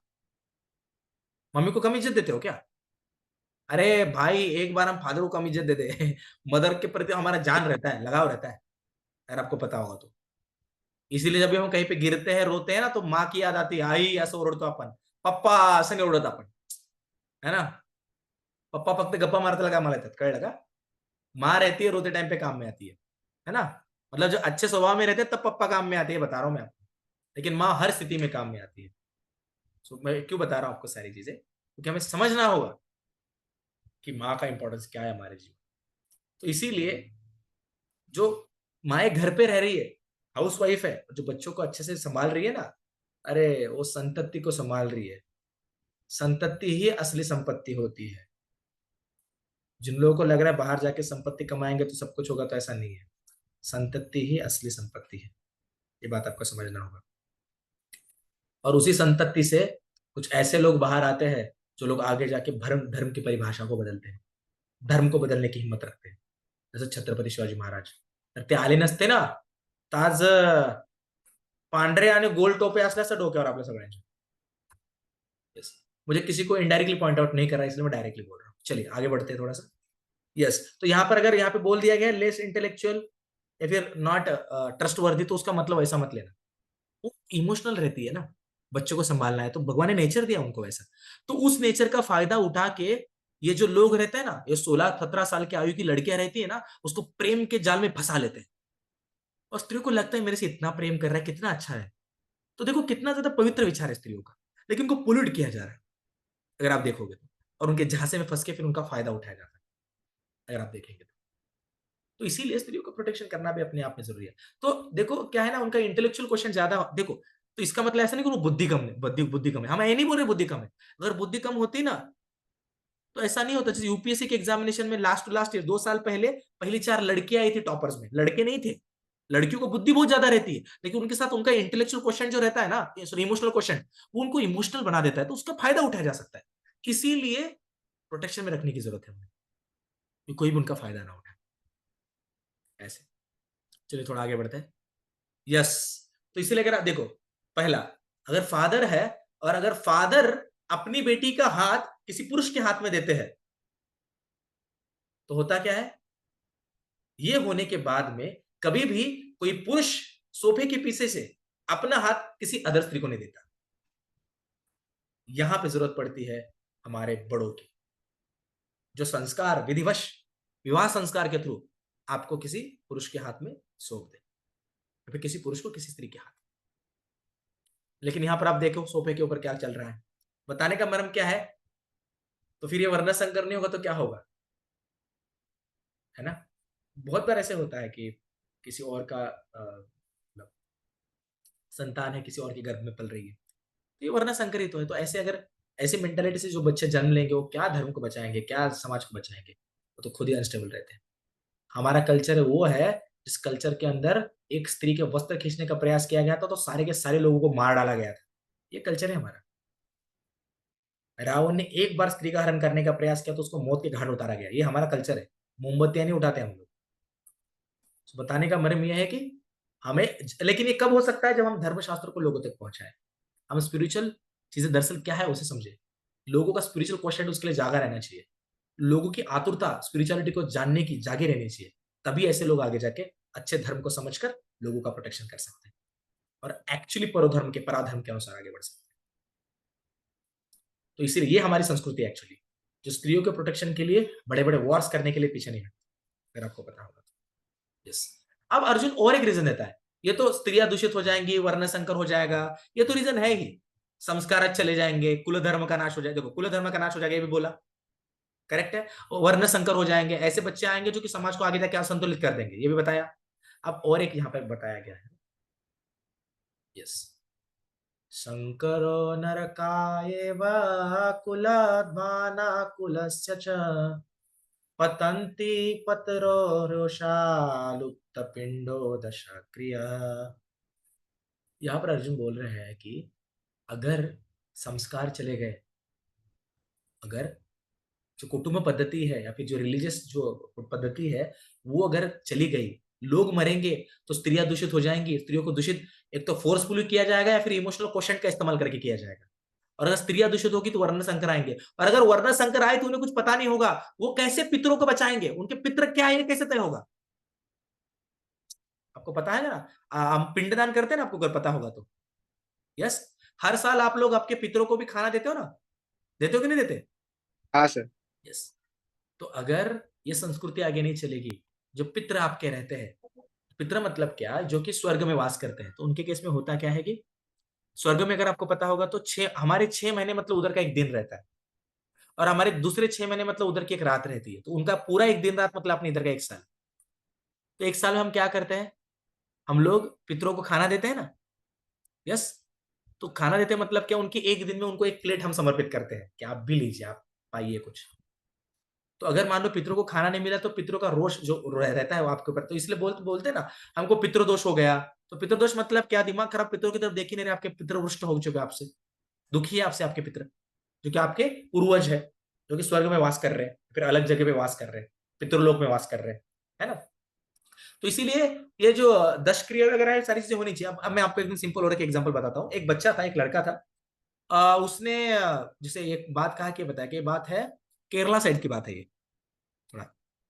मम्मी को कम इज्जत देते हो क्या? अरे भाई, एक बार हम फादर को कम इज्जत दे दे मदर के प्रति हमारा जान रहता है, लगाव रहता है, अगर आपको पता होगा तो। इसीलिए जब भी हम कहीं पे गिरते हैं, रोते हैं ना, तो माँ की याद आती है, आई असं ओरडतो आपण, पप्पा असं नाही ओरडत आपण, है ना? पप्पा फक्त गप्पा मारताना कामाला येतात, कळलं का? माँ रहती है रोते टाइम पे काम में आती है ना? मतलब जो अच्छे स्वभाव में रहते हैं तब पप्पा काम में आती है, बता रहा हूं मैं आपको। लेकिन माँ हर स्थिति में काम में आती है। सो मैं क्यों बता रहा हूं आपको सारी चीजें, क्योंकि हमें समझना होगा कि माँ का इंपॉर्टेंस क्या है हमारे जीवन। तो इसीलिए जो माए घर पे रह रही है, हाउस वाइफ है, जो बच्चों को अच्छे से संभाल रही है ना, अरे वो संतति को संभाल रही है। संतति ही असली संपत्ति होती है। जिन लोगों को लग रहा है बाहर जाके संपत्ति कमाएंगे तो सब कुछ होगा, तो ऐसा नहीं है। संतति ही असली संपत्ति है, ये बात आपको समझना होगा। और उसी संतति से कुछ ऐसे लोग बाहर आते हैं जो लोग आगे जाके धर्म धर्म की परिभाषा को बदलते हैं, धर्म को बदलने की हिम्मत रखते हैं, जैसे छत्रपती शिवाजी महाराज। तर ते आले नसते ना, तर आज पांढरे आणि गोल टोपे असल्या असं डोक्यावर आपल्या सगळ्यांच्या। यस, मुझे किसी को इनडायरेक्टली पॉइंट आउट नहीं कर रहा है, इसलिए मैं डायरेक्टली बोल रहा हूँ। चलिए आगे बढ़ते हैं थोड़ा सा। यस, तो यहाँ पर अगर यहाँ पे बोल दिया गया लेस इंटेलेक्चुअल या फिर नॉट ट्रस्ट वर्दी, तो उसका मतलब ऐसा मत लेना। वो इमोशनल रहती है ना, बच्चों को संभालना है तो भगवान ने नेचर दिया उनको वैसा। तो उस नेचर का फायदा उठा के ये जो लोग रहते हैं ना, ये 16-17 साल की आयु की लड़कियां रहती है ना, उसको प्रेम के जाल में फंसा लेते हैं। और स्त्रियों को लगता है मेरे से इतना प्रेम कर रहा है, कितना अच्छा है। तो देखो कितना ज्यादा पवित्र विचार है स्त्रियों का, लेकिन उनको पोल्यूट किया जा रहा है अगर आप देखोगे तो। और उनके झांसे में फंस के फिर उनका फायदा उठाया जाता है, अगर आप देखेंगे तो इसीलिए स्त्रियों को प्रोटेक्शन करना भी अपने आप में जरूरी है। तो देखो क्या है ना, उनका इंटेलेक्चुअल क्वेश्चन ज्यादा देखो, तो इसका मतलब ऐसा नहीं कि वो बुद्धि कम है, बुद्धि कम है, हम ये नहीं बोल रहे बुद्धि कम है। अगर बुद्धि कम होती ना तो ऐसा नहीं होता। जैसे यूपीएससी के एग्जामिनेशन में लास्ट टू लास्ट ईयर 2 साल पहले पहली 4 लड़कियां आई थी टॉपर्स में, लड़के नहीं थे। लड़कियों को बुद्धि बहुत ज्यादा रहती है, लेकिन उनके साथ उनका इंटेलेक्चुअल क्वेश्चन जो रहता है ना, इमोशनल क्वेश्चन, वो उनको इमोशनल बना देता है, तो उसका फायदा उठाया जा सकता है। इसीलिए प्रोटेक्शन में रखने की जरूरत है हमें, कि कोई भी उनका फायदा ना उठाए ऐसे। चलिए थोड़ा आगे बढ़ते हैं। यस, तो इसीलिए अगर आप देखो, पहला, अगर फादर है और अगर फादर अपनी बेटी का हाथ किसी पुरुष के हाथ में देते हैं तो होता क्या है, ये होने के बाद में कभी भी कोई पुरुष सोफे के पीछे से अपना हाथ किसी अदर स्त्री को नहीं देता। यहां पे जरूरत पड़ती है हमारे बड़ों की, जो संस्कार विधिवश विवाह संस्कार के थ्रू आपको किसी पुरुष के हाथ में सौंप दे, या फिर किसी पुरुष को किसी स्त्री के हाथ। लेकिन यहां पर आप देखो सोफे के ऊपर क्या चल रहा है, बताने का मर्म क्या है, तो फिर ये वर्ण संकर नहीं होगा तो क्या होगा, है ना? बहुत बार ऐसे होता है कि किसी और का मतलब संतान है, किसी और के गर्भ में पल रही है, तो ये वर्ण संकरित तो है। तो ऐसे अगर ऐसी मेंटेलिटी से जो बच्चे जन्म लेंगे, वो क्या धर्म को बचाएंगे, क्या समाज को बचाएंगे? वो तो खुद ही अनस्टेबल रहते हैं। हमारा कल्चर वो है जिस कल्चर के अंदर एक स्त्री के वस्त्र खींचने का प्रयास किया गया था तो सारे के सारे लोगों को मार डाला गया था। ये कल्चर है हमारा। रावण ने एक बार स्त्री का हरण करने का प्रयास किया तो उसको मौत के घाट उतारा गया। ये हमारा कल्चर है। मोमबत्तियां नहीं उठाते हम लोग। तो बताने का मर्म यह है कि हमें, लेकिन ये कब हो सकता है, जब हम धर्मशास्त्र को लोगों तक पहुंचाएं, हम स्पिरिचुअल चीजें दरअसल क्या है उसे समझे। लोगों का स्पिरिचुअल क्वेश्चन उसके लिए जागा रहना चाहिए। लोगों की आतुरता स्पिरिचुअलिटी को जानने की जागी रहनी चाहिए। तभी ऐसे लोग आगे जाके अच्छे धर्म को समझकर लोगों का प्रोटेक्शन कर सकते हैं और एक्चुअली परोधर्म के पराधर्म के अनुसार आगे बढ़ सकते हैं। तो इसीलिए ये हमारी संस्कृति है एक्चुअली, जो स्त्रियों के प्रोटेक्शन के लिए बड़े बड़े वॉर्स करने के लिए पीछे नहीं हटते, अगर आपको पता होगा। यस। अब अर्जुन और एक रीजन देता है, ये तो स्त्रियां दूषित हो जाएंगी, वर्ण संकर हो जाएगा, ये तो रीजन है ही, संस्कार चले जाएंगे, कुल धर्म का नाश हो जाएगा। देखो, कुल धर्म का नाश हो जाएगा, ये भी बोला, करेक्ट है। वर्ण संकर हो जाएंगे, ऐसे बच्चे आएंगे जो कि समाज को आगे जाके असंतुलित कर देंगे, ये भी बताया। अब और एक यहाँ पे बताया गया है, यस, शंकरो नरकायेव कुलाध्माना कुलस्य च पतन्ति पतरो रोषा लुप्त पिंडो दशक्रिया। यहाँ पर अर्जुन बोल रहे हैं कि अगर संस्कार चले गए, अगर जो कुटुंब पद्धति है या फिर जो रिलीजियस जो पद्धति है वो अगर चली गई, लोग मरेंगे, तो स्त्रियां दूषित हो जाएंगी। स्त्रियों को दूषित एक तो फोर्सफुली किया जाएगा या फिर इमोशनल क्वेश्चन का इस्तेमाल करके किया जाएगा। और अगर स्त्रियां दूषित होगी तो वर्ण संकर आएंगे, और अगर वर्ण संकर आए तो उन्हें कुछ पता नहीं होगा, वो कैसे पितरों को बचाएंगे, उनके पितर क्या है ये कैसे तय होगा। आपको पता है ना, हम पिंडदान करते हैं ना, आपको अगर पता होगा तो। यस, हर साल आप लोग आपके पितरों को भी खाना देते हो ना, देते हो कि नहीं देते। हाँ सर। यस। तो अगर ये संस्कृति आगे नहीं चलेगी, जो पितर आपके रहते हैं, पितर मतलब क्या, जो कि स्वर्ग में वास करते हैं, तो उनके केस में होता क्या है कि स्वर्ग में अगर आपको पता होगा तो हमारे 6 महीने मतलब उधर का एक दिन रहता है, और हमारे दूसरे 6 महीने मतलब उधर की एक रात रहती है, तो उनका पूरा एक दिन रात मतलब अपने इधर का एक साल। तो एक साल में हम क्या करते हैं, हम लोग पितरों को खाना देते हैं ना। यस। तो खाना देते हैं मतलब क्या, उनके एक दिन में उनको एक प्लेट हम समर्पित करते हैं कि आप भी लीजिए, आप पाइए कुछ। तो अगर मान लो पितरों को खाना नहीं मिला तो पितरों का रोष जो रहता है वो आपके ऊपर, तो इसलिए बोलते हैं ना, हमको पितृदोष हो गया। तो पितृदोष मतलब क्या, दिमाग खराब, पितरों की तरफ देख ही नहीं रहे, आपके पितर रुष्ट हो चुके आपसे, दुखी है आपसे आपके पितर, जो कि आपके पूर्वज है, जो कि स्वर्ग में वास कर रहे हैं, फिर अलग जगह पे वास कर रहे हैं, पितृलोक में वास कर रहे हैं, है ना। तो इसीलिए ये जो दश क्रिया वगैरह है सारी चीजें होनी चाहिए। अब मैं आपको एकदम सिंपल और एक एग्जांपल बताता हूँ। एक बच्चा था, एक लड़का था, उसने जैसे एक बात कहा कि बताया कि बात है केरला साइड की बात है ये थोड़ा।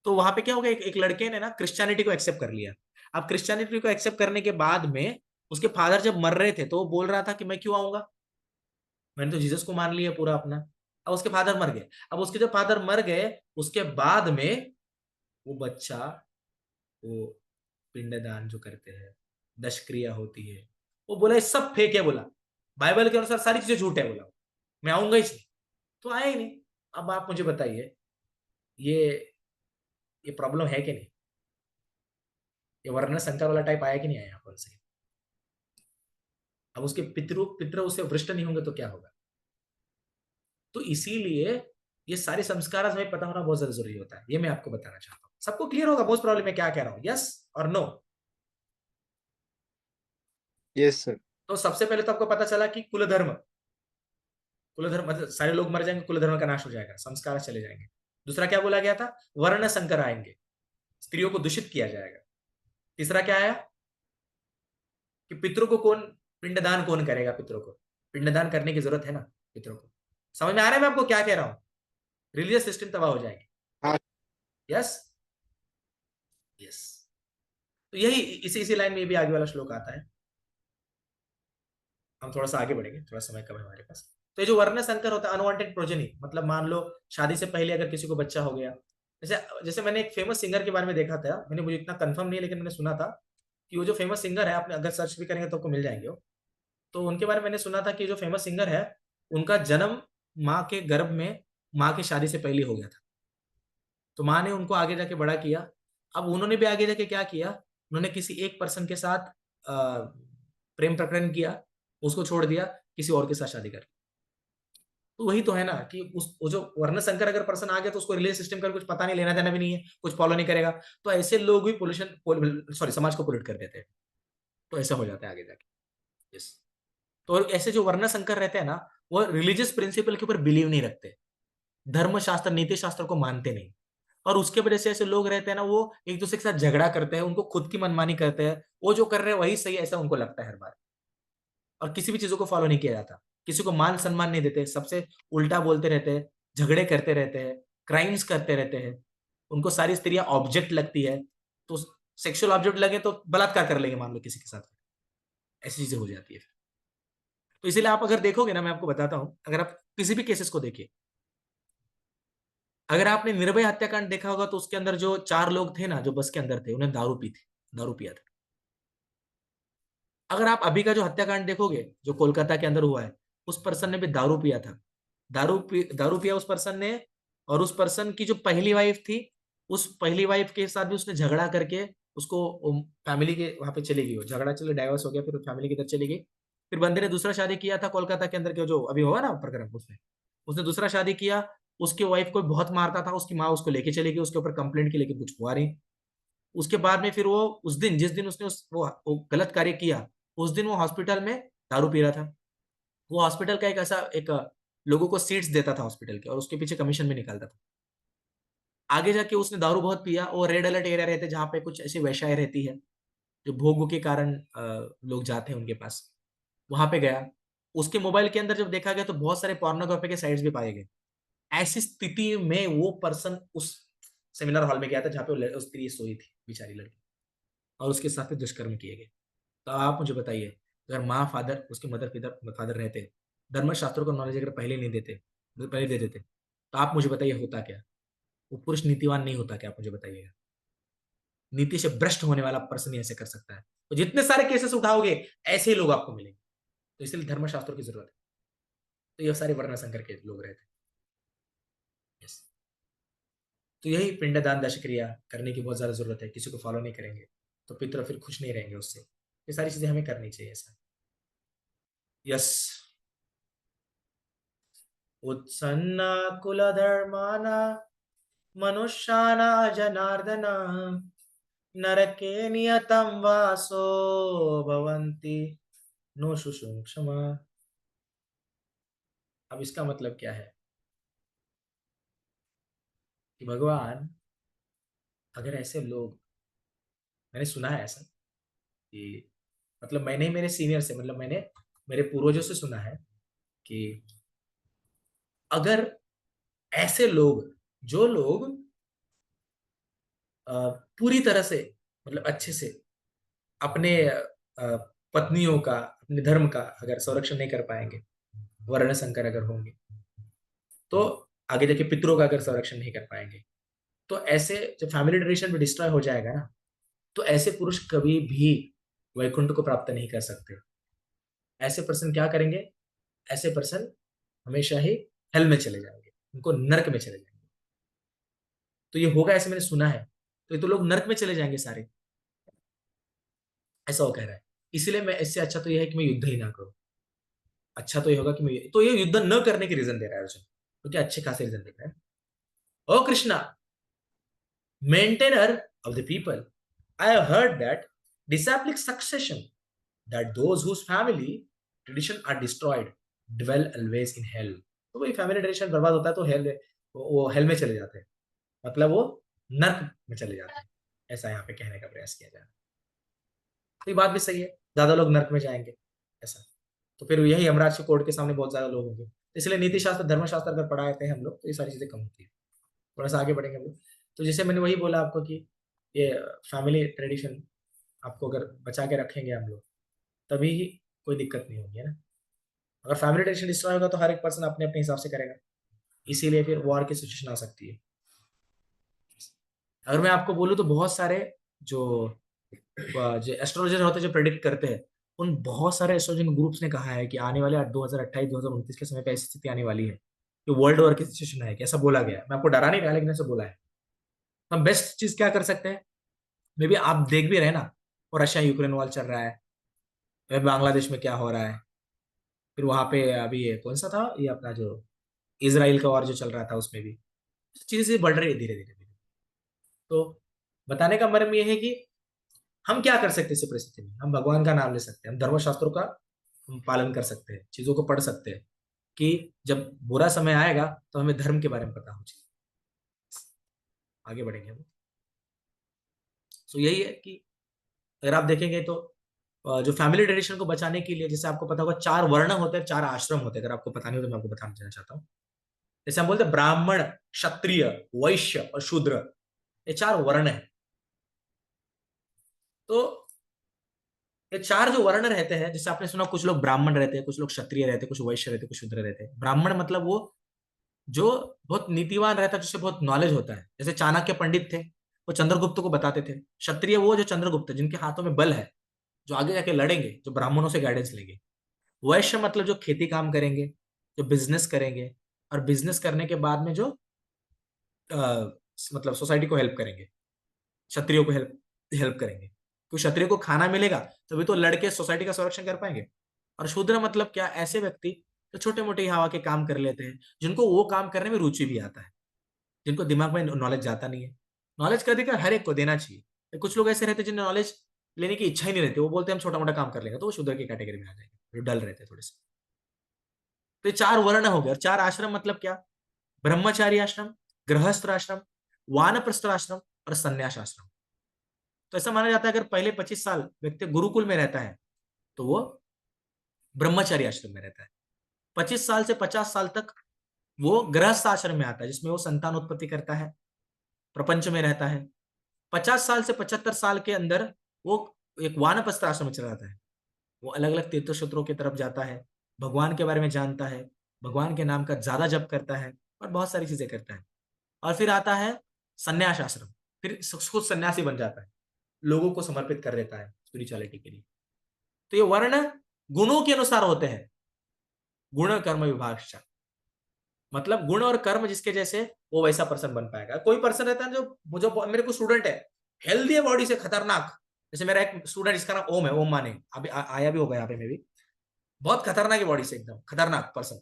तो वहां पे क्या हो गया, एक लड़के ने ना क्रिश्चियनिटी को एक्सेप्ट कर लिया। अब क्रिश्चियनिटी को एक्सेप्ट करने के बाद में उसके फादर जब मर रहे थे तो वो बोल रहा था कि मैं क्यों आऊंगा, मैंने तो जीसस को मान लिया पूरा अपना। अब उसके फादर मर गए, अब उसके जब फादर मर गए उसके बाद में वो बच्चा, वो पिंडदान जो करते हैं, दशक्रिया होती है, वो बोला ये सब फेक है, बोला बाइबल के अनुसार सारी चीजें झूठ है, बोला मैं आऊंगा ही नहीं। तो आया ही नहीं। अब आप मुझे बताइए, ये ये प्रॉब्लम है कि नहीं, ये वर्ण संकर वाला टाइप आया कि नहीं आया यहाँ पर से। अब उसके पितृ उससे वृष्ट नहीं होंगे तो क्या होगा। तो इसीलिए ये सारे संस्कार हमें पता होना बहुत ज्यादा जरूरी होता है, ये मैं आपको बताना चाहता हूँ। सबको क्लियर होगा मोस्ट प्रॉब्लम मैं क्या कह रहा हूँ, यस और नो। Yes sir. तो सबसे पहले तो आपको पता चला कि कुल धर्म मतलब सारे लोग मर जाएंगे, कुल धर्म का नाश हो जाएगा, संस्कार चले जाएंगे। दूसरा क्या बोला गया था, वर्ण संकर आएंगे, स्त्रियों को दूषित किया जाएगा। तीसरा क्या आया कि पितरों को कौन, पिंडदान कौन करेगा, पितरों को पिंडदान करने की जरूरत है ना पितरों को। समझ में आ रहा है मैं आपको क्या कह रहा हूं, रिलीजियस सिस्टम तबाह हो जाएंगे। हाँ। यस। यस। तो यही इसी इसी लाइन में ये भी आगे वाला श्लोक आता है। हम थोड़ा सा आगे बढ़ेंगे, थोड़ा समय कम है हमारे पास। तो ये जो वर्ण संकर होता है, अनवांटेड प्रोजेनी, मतलब मान लो शादी से पहले अगर किसी को बच्चा हो गया, जैसे जैसे मैंने एक फेमस सिंगर के बारे में देखा था, मैंने मुझे इतना कंफर्म नहीं है लेकिन मैंने सुना था कि वो जो फेमस सिंगर है, आपने अगर सर्च भी करेंगे तो आपको मिल जाएंगे वो। तो उनके बारे में मैंने सुना था कि जो फेमस सिंगर है उनका जन्म माँ के गर्भ में, माँ की शादी से पहले हो गया था। तो माँ ने उनको आगे जाके बड़ा किया। अब उन्होंने भी आगे जाके क्या किया, उन्होंने किसी एक पर्सन के साथ प्रेम प्रकरण किया, उसको छोड़ दिया, किसी और के साथ शादी कर ली। तो वही तो है ना कि वो जो वर्ण संकर अगर पर्सन आ गया तो उसको रिलीजियस सिस्टम का कुछ पता नहीं, लेना देना भी नहीं है, कुछ फॉलो नहीं करेगा, तो ऐसे लोग भी पोल्यूशन सॉरी समाज को पोल्यूट कर देते हैं। तो ऐसा हो जाता है आगे जाके। यस। तो ऐसे जो वर्ण संकर रहते हैं ना, वो रिलीजियस प्रिंसिपल के ऊपर बिलीव नहीं रखते, धर्म शास्त्र नीति शास्त्र को मानते नहीं, और उसके वजह से ऐसे लोग रहते हैं ना, वो एक दूसरे के साथ झगड़ा करते हैं, उनको खुद की मनमानी करते हैं, वो जो कर रहे हैं वही सही है ऐसा उनको लगता है हर बार, और किसी भी चीजों को फॉलो नहीं किया जाता, किसी को मान सम्मान नहीं देते, सबसे उल्टा बोलते रहते हैं, झगड़े करते रहते हैं, क्राइम्स करते रहते हैं, उनको सारी स्त्रियां ऑब्जेक्ट लगती है, तो सेक्सुअल ऑब्जेक्ट लगे तो बलात्कार कर लेंगे मान लो किसी के साथ, ऐसी चीजें हो जाती है। तो इसीलिए आप अगर देखोगे ना, मैं आपको बताता हूं, अगर आप किसी भी केसेस को देखिए, अगर आपने निर्भया हत्याकांड देखा होगा तो उसके अंदर जो 4 लोग थे ना, जो बस के अंदर थे, उन्हें दारू पिया था। अगर आप अभी का जो हत्याकांड देखोगे जो कोलकाता के अंदर हुआ है, उस पर्सन ने भी दारू पिया था। दारू पिया उस पर्सन ने, और उस पर्सन की जो पहली वाइफ थी, उस पहली वाइफ के साथ भी उसने झगड़ा करके उसको फैमिली के वहां पे चली गई। वो झगड़ा चले, डाइवोर्स हो गया, फिर फैमिली की तरफ चली गई। फिर बंदे ने दूसरा शादी किया था कोलकाता के अंदर के जो अभी हुआ ना प्रकरण, उसमें उसने दूसरा शादी किया। उसकी वाइफ को बहुत मारता था, उसकी माँ उसको लेके चली गई, उसके ऊपर कंप्लेंट की, लेकिन कुछ हुआ नहीं। उसके बाद में फिर वो उस दिन, जिस दिन उसने वो गलत कार्य किया, उस दिन वो हॉस्पिटल में दारू पी रहा था। वो हॉस्पिटल का एक ऐसा एक लोगों को सीट्स देता था हॉस्पिटल के, और उसके पीछे कमीशन भी निकालता था। आगे जाके उसने दारू बहुत पिया, और रेड अलर्ट एरिया रहते जहाँ पे कुछ ऐसी वैश्याएं रहती है जो भोग के कारण लोग जाते हैं उनके पास, वहां पे गया। उसके मोबाइल के अंदर जब देखा गया तो बहुत सारे पोर्नोग्राफी के साइट्स भी पाए गए। ऐसी स्थिति में वो पर्सन उस सेमिनार हॉल में गया था जहाँ पे वो स्त्री सोई थी, बेचारी लड़की, और उसके साथ में दुष्कर्म किए गए। तो आप मुझे बताइए, अगर माँ फादर, उसके मदर फादर रहते, धर्मशास्त्रों का नॉलेज अगर पहले नहीं देते, पहले दे देते, तो आप मुझे बताइए होता क्या? वो पुरुष नीतिवान नहीं होता क्या? आप मुझे बताइएगा। नीति से भ्रष्ट होने वाला पर्सन ही ऐसे कर सकता है। तो जितने सारे केसेस उठाओगे, ऐसे ही लोग आपको मिलेंगे। तो इसलिए धर्मशास्त्रों की जरूरत है। तो ये सारे वर्ण संकर के लोग रहते हैं। यस। तो यही पिंडदान दशक्रिया करने की बहुत ज्यादा जरूरत है। किसी को फॉलो नहीं करेंगे तो पितृ फिर खुश नहीं रहेंगे उससे। ये सारी चीजें हमें करनी चाहिए ऐसा। यस। उत्सन्ना कुलधर्माना मनुष्याना जनार्दन नरके नियतं वासो भवन्ति नो शुश्रूषमा। अब इसका मतलब क्या है कि भगवान, अगर ऐसे लोग, मैंने सुना है ऐसा कि, मतलब मैंने मेरे सीनियर से, मतलब मैंने मेरे पूर्वजों से सुना है कि अगर ऐसे लोग, जो लोग पूरी तरह से, मतलब अच्छे से अपने पत्नियों का, अपने धर्म का अगर संरक्षण नहीं कर पाएंगे, वर्ण संकर अगर होंगे, तो आगे जाके पितरों का अगर संरक्षण नहीं कर पाएंगे, तो ऐसे जब फैमिली ट्रेडिशन भी डिस्ट्रॉय हो जाएगा ना, तो ऐसे पुरुष कभी भी वैकुंठ को प्राप्त नहीं कर सकते। ऐसे पर्सन क्या करेंगे? ऐसे पर्सन हमेशा ही हेल में चले जाएंगे, उनको नरक में चले जाएंगे। तो ये होगा, ऐसे मैंने सुना है। तो ये तो लोग नरक में चले जाएंगे सारे, ऐसा वो कह रहा है। इसलिए मैं, इससे अच्छा तो यह है कि मैं युद्ध ही ना करूं। अच्छा तो ये होगा कि मैं, तो ये युद्ध न करने की रीजन दे रहा है अर्जुन, क्योंकि अच्छे खासे रीजन दे रहा है। ओ Krishna, maintainer of the people, I have heard that disciplic succession, that those whose family tradition are destroyed dwell always in hell। तो वही फैमिली ट्रेडिशन बर्बाद होता है तो हेल, वो हेल में चले जाते हैं, मतलब वो नर्क में चले जाते हैं। ऐसा यहाँ पे कहने का प्रयास किया जा रहा है। तो ये बात भी सही है, ज्यादा लोग नर्क में जाएंगे ऐसा, तो फिर यही यमराज के कोर्ट के सामने बहुत ज्यादा लोग होंगे। इसलिए नीति शास्त्र, धर्मशास्त्र अगर पढ़ाते हैं हम लोग, तो ये सारी चीजें कम होती है। थोड़ा सा आगे बढ़ेंगे हम लोग। तो जैसे मैंने वही बोला आपको कि ये फैमिली ट्रेडिशन आपको अगर बचा के रखेंगे हम लोग, तभी ही कोई दिक्कत नहीं होगी, है ना। अगर फैमिली ट्रेडिशन डिस्ट्रॉय होगा तो हर एक पर्सन अपने अपने हिसाब से करेगा, इसीलिए फिर वॉर की सिचुएशन आ सकती है। अगर मैं आपको बोलूँ तो बहुत सारे जो जो एस्ट्रोलॉजर होते हैं जो प्रेडिक्ट करते हैं, उन बहुत सारे एस्ट्रोलॉजर ग्रुप्स ने कहा है कि आने वाले 2028-2029 के समय पे ऐसी स्थिति आने वाली है कि वर्ल्ड वॉर की सिचुएशन है, कि ऐसा बोला गया है। मैं आपको डरा नहीं रहा, लेकिन ऐसा बोला है। हम बेस्ट चीज क्या कर सकते हैं? मे बी आप देख भी रहे हैं ना, और रशिया यूक्रेन वॉर चल रहा है, फिर बांग्लादेश में क्या हो रहा है, फिर वहां पे अभी ये कौन सा था, ये अपना जो इसराइल का वॉर जो चल रहा था, उसमें भी चीजें बढ़ रही है धीरे धीरे धीरे। तो बताने का मर्म ये है कि हम क्या कर सकते हैं इस परिस्थिति में? हम भगवान का नाम ले सकते हैं, हम धर्मशास्त्रों का हम पालन कर सकते हैं, चीजों को पढ़ सकते हैं कि जब बुरा समय आएगा तो हमें धर्म के बारे में पता हो चाहिए। आगे बढ़ेंगे हम। तो यही है कि अगर आप देखेंगे तो जो फैमिली ट्रेडिशन को बचाने के लिए, जैसे आपको पता होगा 4 वर्ण होते हैं, 4 आश्रम होते हैं। अगर आपको पता नहीं हो तो मैं आपको बताना देना चाहता हूँ। जैसे हम बोलते हैं ब्राह्मण, क्षत्रिय, वैश्य और शूद्र, ये 4 वर्ण है। तो ये 4 जो वर्ण रहते हैं, जैसे आपने सुना कुछ लोग ब्राह्मण रहते हैं, कुछ लोग क्षत्रिय रहते हैं, कुछ वैश्य रहते हैं, कुछ शूद्र रहते हैं। ब्राह्मण मतलब वो जो बहुत नीतिवान रहता है, जिससे बहुत नॉलेज होता है। जैसे चाणक्य पंडित थे, वो चंद्रगुप्त को बताते थे। क्षत्रिय वो जो चंद्रगुप्त है, जिनके हाथों में बल है, जो आगे जाके लड़ेंगे, जो ब्राह्मणों से गाइडेंस लेंगे। वैश्य मतलब जो खेती काम करेंगे, जो बिजनेस करेंगे, और बिजनेस करने के बाद में जो मतलब सोसाइटी को हेल्प करेंगे, क्षत्रियो को हेल्प हेल्प करेंगे, क्योंकि क्षत्रियो को खाना मिलेगा तभी तो लड़के सोसाइटी का संरक्षण कर पाएंगे। और शूद्र मतलब क्या? ऐसे व्यक्ति जो छोटे मोटे हवा के काम कर लेते हैं, जिनको वो काम करने में रुचि भी आता है, जिनको दिमाग में नॉलेज जाता नहीं है। नॉलेज का अधिकार हर एक को देना चाहिए। कुछ लोग ऐसे रहते हैं जिन्हें नॉलेज लेने की इच्छा ही नहीं रहती, वो बोलते हैं हम छोटा मोटा काम कर लेंगे, तो वो शूद्र की कैटेगरी में आ जाएंगे, जो डल रहते हैं थोड़े से। तो ये 4 वर्ण हो गए। और 4 आश्रम मतलब क्या? ब्रह्मचारी आश्रम, गृहस्थ आश्रम, वानप्रस्थ आश्रम और संन्यास आश्रम। तो ऐसा माना जाता है अगर पहले 25 साल व्यक्ति गुरुकुल में रहता है तो वो ब्रह्मचारी आश्रम में रहता है। 25 साल से 50 साल तक वो गृहस्थ आश्रम में आता है, जिसमें वो संतान उत्पत्ति करता है, प्रपंच में रहता है। 50 साल से 75 साल के अंदर वो एक वानप्रस्थ आश्रम में चला जाता है। वो अलग अलग तीर्थ क्षेत्रों की तरफ जाता है, भगवान के बारे में जानता है, भगवान के नाम का ज्यादा जप करता है, और बहुत सारी चीजें करता है। और फिर आता है संन्यास आश्रम। फिर खुद सन्यासी बन जाता है, लोगों को समर्पित कर देता है स्पिरिचुअलिटी के लिए। तो ये वर्ण गुणों के अनुसार होते हैं, गुण कर्म विभाग। मतलब गुण और कर्म जिसके जैसे, वो वैसा पर्सन बन पाएगा। कोई पर्सन रहता है जो मुझे, मेरे को स्टूडेंट है, हेल्दी है बॉडी से, खतरनाक। जैसे मेरा एक स्टूडेंट जिसका नाम ओम है, ओम माने, अभी आया भी होगा यहाँ पे में भी। बहुत खतरनाक है बॉडी से, एकदम खतरनाक पर्सन।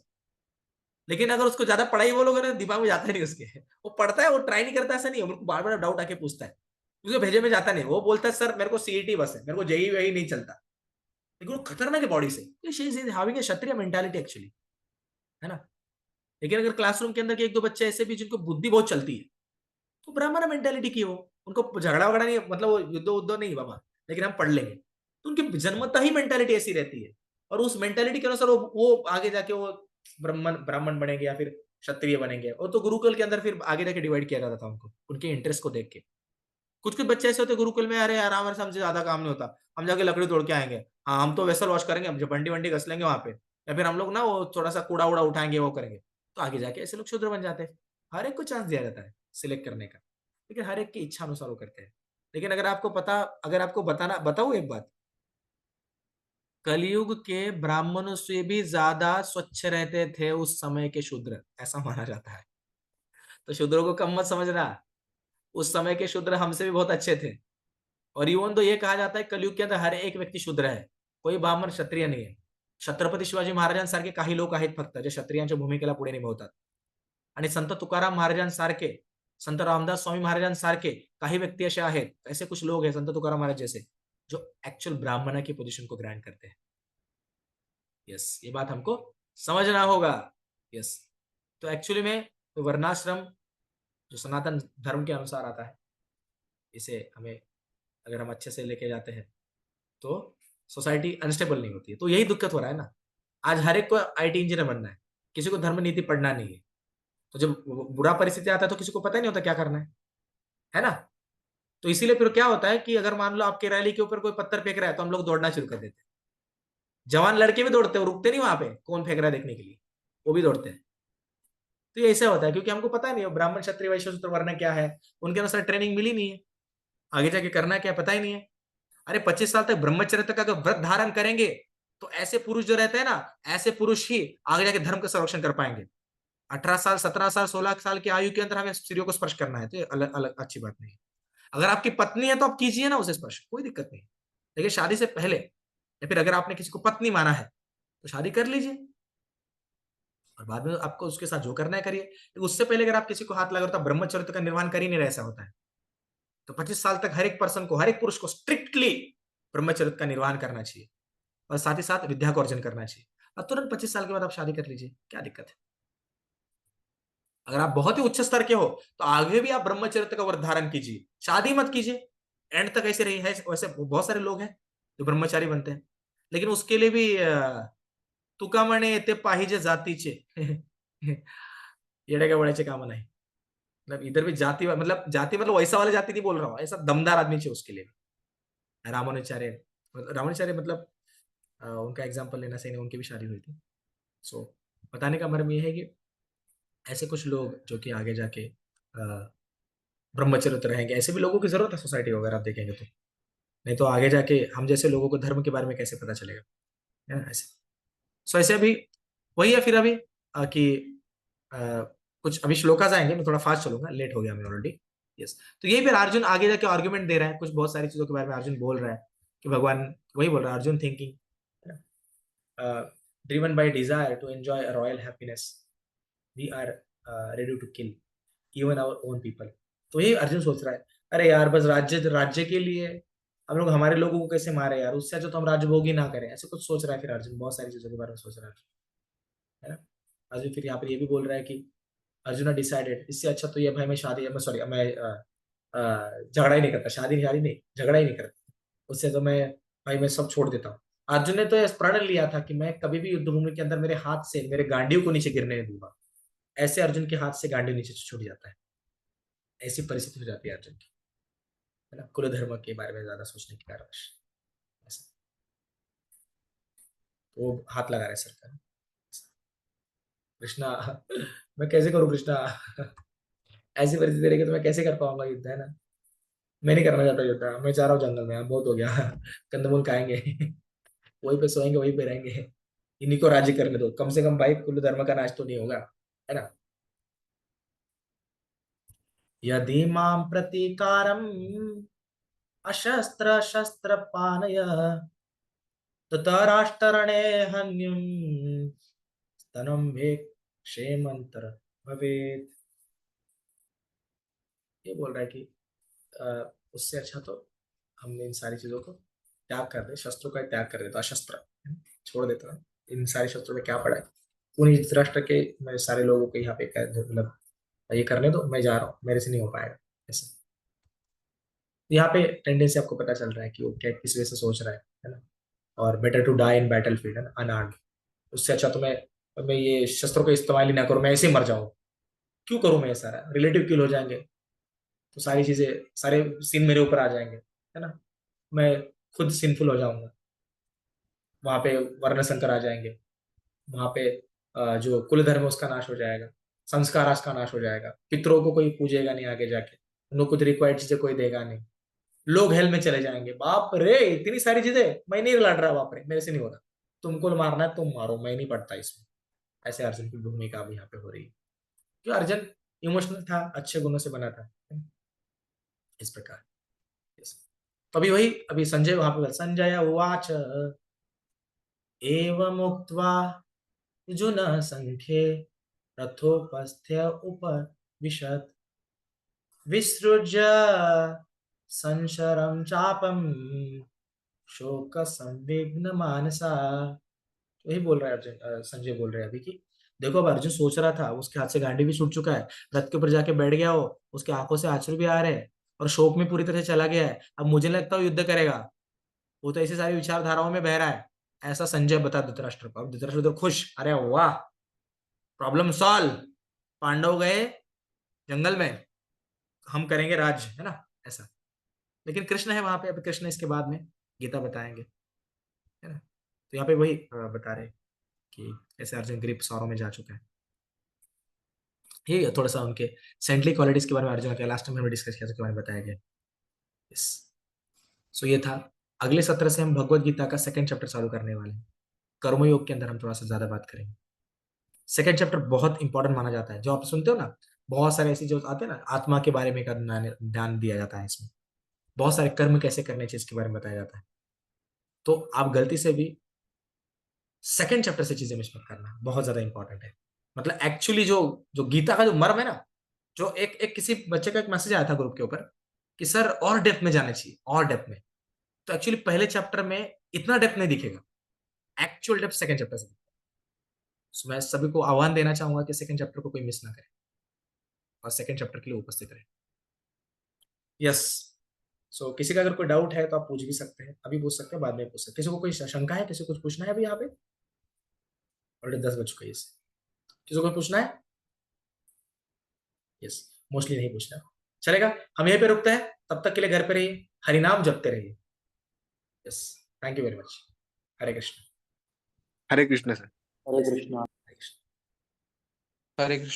लेकिन अगर उसको ज्यादा पढ़ाई बोलोगे ना, दिमाग में जाता नहीं उसके। वो पढ़ता है, वो ट्राई नहीं करता, ऐसा नहीं है, मेरे को बार बार डाउट आके पूछता है, उसके भेजे में जाता नहीं। वो बोलता है सर मेरे को सीईटी बस है, मेरे को जेई वही नहीं चलता। लेकिन वो खतरनाक है बॉडी से। She is having a Kshatriya mentality actually, है ना। लेकिन अगर क्लासरूम के अंदर के एक दो बच्चे ऐसे भी जिनको बुद्धि बहुत चलती है, तो ब्राह्मण मेंटेलिटी की, वो उनको झगड़ा वगड़ा नहीं, मतलब वो युद्ध उद्ध नहीं बाबा, लेकिन हम पढ़ लेंगे। तो उनकी जन्मता ही मेंटेलिटी ऐसी रहती है। और उस मेंटेलिटी के अनुसार वो आगे जाके वो ब्राह्मण ब्राह्मण बनेंगे या फिर क्षत्रिय बनेंगे। और तो गुरुकुल के अंदर फिर आगे जाके डिवाइड किया जाता था उनको, उनके इंटरेस्ट को देख के। कुछ कुछ बच्चे ऐसे होते गुरुकुल में, अरे आराम से, हमसे ज्यादा काम नहीं होता, हम जाके लकड़ी तोड़ के आएंगे, हाँ हम तो वेसल वॉश करेंगे, हम जो बंडी वंडी घस लेंगे वहां पे, या फिर हम लोग ना वो थोड़ा सा कूड़ा उड़ा उठाएंगे, वो करेंगे। तो आगे जाके ऐसे लोग शूद्र बन जाते हैं। हर एक को चांस दिया जाता है सिलेक्ट करने का, लेकिन हर एक की इच्छा अनुसार वो करते हैं। लेकिन अगर आपको बताना बताऊं एक बात, कलयुग के ब्राह्मणों से भी ज्यादा स्वच्छ रहते थे उस समय के शूद्र, ऐसा माना जाता है। तो शूद्रों को कम मत समझना, उस समय के शूद्र हमसे भी बहुत अच्छे थे। और इवन तो ये कहा जाता है कलयुग के अंदर हर एक व्यक्ती शूद्र है, कोई ब्राह्मण क्षत्रिय नाही आहे. छत्रपती शिवाजी महाराजांसारखे काही लोक आहेत फक्त जे क्षत्रियांच्या भूमिकेला पुढे निभवतात. आणि संत तुकाराम महाराजांसारखे, संत रामदास स्वामी महाराजांसारखे काही व्यक्ती असे आहेत, ऐसे कुछ लोग हैं संत तुकाराम महाराज जैसे, जो एक्चुअल ब्राह्मणा की पोजीशन को ग्रांट करते हैं. यस, ये बात हमको समझना होगा. यस, तो एक्चुअली में तो वर्णाश्रम जो सनातन धर्म के अनुसार आता है, इसे हमें अगर हम अच्छे से लेके जाते हैं तो सोसाइटी अनस्टेबल नहीं होती है. तो यही दिक्कत हो रहा है ना. आज हर एक को आईटी इंजीनियर बनना है, किसी को धर्म नीति पढ़ना नहीं है. तो जब बुरा परिस्थिति आता है तो किसी को पता ही नहीं होता क्या करना है ना. तो इसीलिए फिर क्या होता है कि अगर मान लो आपके रैली के ऊपर कोई पत्थर फेंक रहा है तो हम लोग दौड़ना शुरू कर देते हैं. जवान लड़के भी दौड़ते हैं, रुकते नहीं वहां पे कौन फेंक रहा है देखने के लिए, वो भी दौड़ते हैं. तो ये ऐसा होता है क्योंकि हमको पता नहीं है ब्राह्मण क्षत्रिय वैश्य शूद्र वर्ण क्या है, उनके अनुसार ट्रेनिंग मिली नहीं है, आगे जाके करना क्या पता ही नहीं है. अरे 25 साल तक ब्रह्मचर्य का अगर व्रत धारण करेंगे तो ऐसे पुरुष जो रहते हैं ना, ऐसे पुरुष ही आगे जाके धर्म का संरक्षण कर पाएंगे. 18 साल 17 साल 16 साल की आयु के अंदर हमें स्त्रियों को स्पर्श करना है तो ये अलग अलग अच्छी बात नहीं है. अगर आपकी पत्नी है तो आप कीजिए ना उसे स्पर्श, कोई दिक्कत नहीं. लेकिन शादी से पहले या फिर अगर आपने किसी को पत्नी माना है तो शादी कर लीजिए, और बाद में आपको उसके साथ जो करना है करिए. उससे पहले अगर आप किसी को हाथ लगा तो ब्रह्मचर्य का निर्माण कर ही नहीं रहा, ऐसा होता है. तो 25 साल तक हर एक पर्सन को, हर एक पुरुष को स्ट्रिक्टली ब्रह्मचर्य का निर्वहन करना चाहिए, और साथ ही साथ विद्या को अर्जन करना चाहिए. और तुरंत 25 साल के बाद आप शादी कर लीजिए, क्या दिक्कत है. अगर आप बहुत ही उच्च स्तर के हो तो आगे भी आप ब्रह्मचर्य का व्रत धारण कीजिए, शादी मत कीजिए. एंड तक ऐसे रही है. वैसे बहुत सारे लोग हैं जो ब्रह्मचारी बनते हैं, लेकिन उसके लिए भी तुका म्हणे ते पाहिजे जातीचे. येड्या का बड़ाचे काम नहीं. मतलब इधर भी जाति, मतलब जाति मतलब वैसा वाला जाति नहीं बोल रहा हूँ, ऐसा दमदार आदमी चाहिए उसके लिए भी. रामानुचार्य, रामानुचार्य मतलब उनका एग्जाम्पल लेना सही नहीं, उनकी भी शादी हुई थी. सो बताने का मर्म ये है कि ऐसे कुछ लोग जो कि आगे जाके ब्रह्मचर्य रहेंगे, ऐसे भी लोगों की जरूरत है सोसाइटी को, अगर आप देखेंगे तो। नहीं तो आगे जाके हम जैसे लोगों को धर्म के बारे में कैसे पता चलेगा, है ना? ऐसे सो ऐसे अभी वही है फिर अभी कि अ, कुछ अभी श्लोकास आएंगे, मैं थोड़ा फास्ट चलूंगा, लेट हो गया मैं ऑलरेडी। यस, तो यही फिर अर्जुन आगे जाके आर्ग्यूमेंट दे रहा है, कुछ बहुत सारी चीजों के बारे में अर्जुन बोल रहा है कि भगवान, वही बोल रहा है Arjun thinking driven by desire to enjoy a royal happiness, we are ready to kill even our own people. तो ये अर्जुन सोच रहा है, अरे यार बस राज्य राज्य के लिए हम लोग हमारे लोगों को कैसे मारे यार, उससे अच्छा तो हम राजभोग ही ना करें, ऐसे कुछ सोच रहा है फिर अर्जुन, बहुत सारी चीजों के बारे में सोच रहा है ना। अर्जुन फिर यहाँ पर ये भी बोल रहा है कि अर्जुन डिसाइडेड, इससे अच्छा तो ये भाई मैं शादी, मैं सॉरी मैं झगड़ा ही नहीं करता, शादी शादी नहीं, झगड़ा ही नहीं करता, उससे तो मैं, भाई मैं सब छोड़ देता हूँ। अर्जुन ने तो यह प्रण लिया था कि मैं कभी भी युद्ध भूमि के अंदर मेरे हाथ से मेरे गांडियों को नीचे गिरने नहीं दूंगा। ऐसे अर्जुन के हाथ से गांडियों नीचे छूट जाता है, ऐसी परिस्थिति हो जाती है अर्जुन की, है ना, कुल धर्म के बारे में ज्यादा सोचने के कारण ऐसा। तो वो हाथ लगा रहे सर का, कृष्णा मैं कैसे करूँ कृष्णा ऐसी परिस्थिति रहेगी तो मैं कैसे कर पाऊंगा युद्ध, है ना। मैं नहीं करना चाहता युद्ध, मैं चाह रहा हूँ जंगल में, बहुत हो गया कंदमूल खाएंगे वहीं पे सोएंगे, वहीं पे रहेंगे, इन्हीं को राज्य करने दो कम से कम भाई, कुल धर्म का नाश तो नहीं होगा, है ना। यदि मां प्रतीकारम् अशस्त्र शस्त्र पानय ततराष्ट्रणे हन्युम् स्तनं मे क्षेमंतर भवेत्। ये बोल रहा है कि उससे अच्छा तो हम इन सारी चीजों को त्याग कर दे, शस्त्रों का त्याग कर देता, अशस्त्र छोड़ देता है, इन सारे शस्त्रों में क्या पड़ा है, उन्हीं धृतराष्ट्र के मैं सारे लोगों को यहाँ पे मतलब ये करने दो, मैं जा रहा हूँ, मेरे से नहीं हो पाएगा ऐसे। यहाँ पे टेंडेंसी आपको पता चल रहा है कि वो क्या किस वजह से सोच रहा है ना। और better to die in battle field, है ना, अनआर्म्ड, उससे अच्छा तो मैं ये शस्त्रों का इस्तेमाल ही ना करूं, मैं ऐसे ही मर जाऊं, क्यों करूं मैं ये सारा, रिलेटिव किल हो जाएंगे तो सारी चीजें, सारे सीन मेरे ऊपर आ जाएंगे, है ना, मैं खुद सिंफुल हो जाऊंगा, वहां पे वर्ण संकर आ जाएंगे, वहां पे जो कुल धर्म है उसका नाश हो जाएगा, संस्कार राष्ट्र का नाश हो जाएगा, पितरों को कोई पूजेगा नहीं आगे जाके, उनको कुछ रिक्वायर्ड चीजें कोई देगा नहीं, लोग हेल में चले जाएंगे, बाप रे इतनी सारी चीजें, मैं नहीं लड़ रहा, बाप रे मेरे से नहीं होगा, तुमको मारना है तुम मारो, मैं नहीं पढ़ता इसमें। ऐसे अर्जुन की भूमिका अभी यहाँ पे हो रही है, क्यों अर्जुन इमोशनल था, अच्छे गुणों से बना था, इस प्रकार। Yes. तो अभी वही, अभी संजय वहां पे, संजय उवाच एवमुक्त्वा अर्जुनः संख्ये रथोपस्थ उपविशत् विसृज्य संशरं चापं शोक संविघ्न मानसा। वही बोल रहा है अर्जुन, संजय बोल रहे हैं अभी कि देखो अब अर्जुन सोच रहा था, उसके हाथ से गांडी भी छूट चुका है, रथ के ऊपर जाके बैठ गया हो, उसके आंखों से आंसू भी आ रहे हैं और शोक में पूरी तरह से चला गया है, अब मुझे नहीं लगता वो युद्ध करेगा, वो तो ऐसी सारी विचारधाराओं में बह रहा है, ऐसा संजय बता धृतराष्ट्र को। अब धृतराष्ट्र उधर खुश, अरे वाह, प्रॉब्लम सॉल्व, पांडव गए जंगल में, हम करेंगे राज, है ना, ऐसा। लेकिन कृष्ण है वहां पे, अभी कृष्ण इसके बाद में गीता बताएंगे, है ना। तो यहाँ पे वही बता रहे कि कैसे अर्जुन गरीब सौरों में जा चुका है, ये थोड़ा सा उनके सेंटली क्वालिटीज के बारे में अर्जुन के लास्ट में हमें डिस्कस किया, उसके बारे में बताया गया। यस, सो ये था। अगले सत्र से हम भगवत गीता का सेकंड चैप्टर चालू करने वाले हैं, कर्मयोग के अंदर हम थोड़ा सा ज्यादा बात करेंगे। सेकंड चैप्टर बहुत इंपॉर्टेंट माना जाता है, जो आप सुनते हो ना, बहुत सारे ऐसे जो आते हैं ना, आत्मा के बारे में का ध्यान दिया जाता है इसमें, बहुत सारे कर्म कैसे करने चाहिए इसके बारे में बताया जाता है। तो आप गलती से भी सेकंड चैप्टर से चीजें मिस मत करना, बहुत ज्यादा इंपॉर्टेंट है। मतलब एक्चुअली जो जो गीता का जो मर्म है ना, जो एक एक किसी बच्चे का एक मैसेज आया था ग्रुप के ऊपर कि सर और डेप्थ में जाना चाहिए, और डेप्थ में, तो एक्चुअली पहले चैप्टर में इतना डेप्थ नहीं दिखेगा, एक्चुअल डेप्थ सेकंड चैप्टर से। So, मैं सभी को आह्वान देना चाहूंगा कि सेकंड चैप्टर को कोई मिस ना करे और सेकंड चैप्टर के लिए उपस्थित रहे। यस, सो किसी का अगर कोई डाउट है तो आप पूछ भी सकते हैं, अभी पूछ सकते हैं, बाद में पूछ सकते हैं, किसी को कोई शंका है, किसी को कुछ पूछना है अभी यहाँ पे, ऑलरेडी 10 बज चुका है इसे, किसी को पूछना है? यस, मोस्टली नहीं पूछना, चलेगा, हम यहीं पे रुकते हैं, तब तक के लिए घर पे रहिए, हरिनाम जपते रहिए। Yes, thank you very much, Hare Krishna. Hare Krishna sir. Hare Krishna. Hare Krishna. Hare Krishna.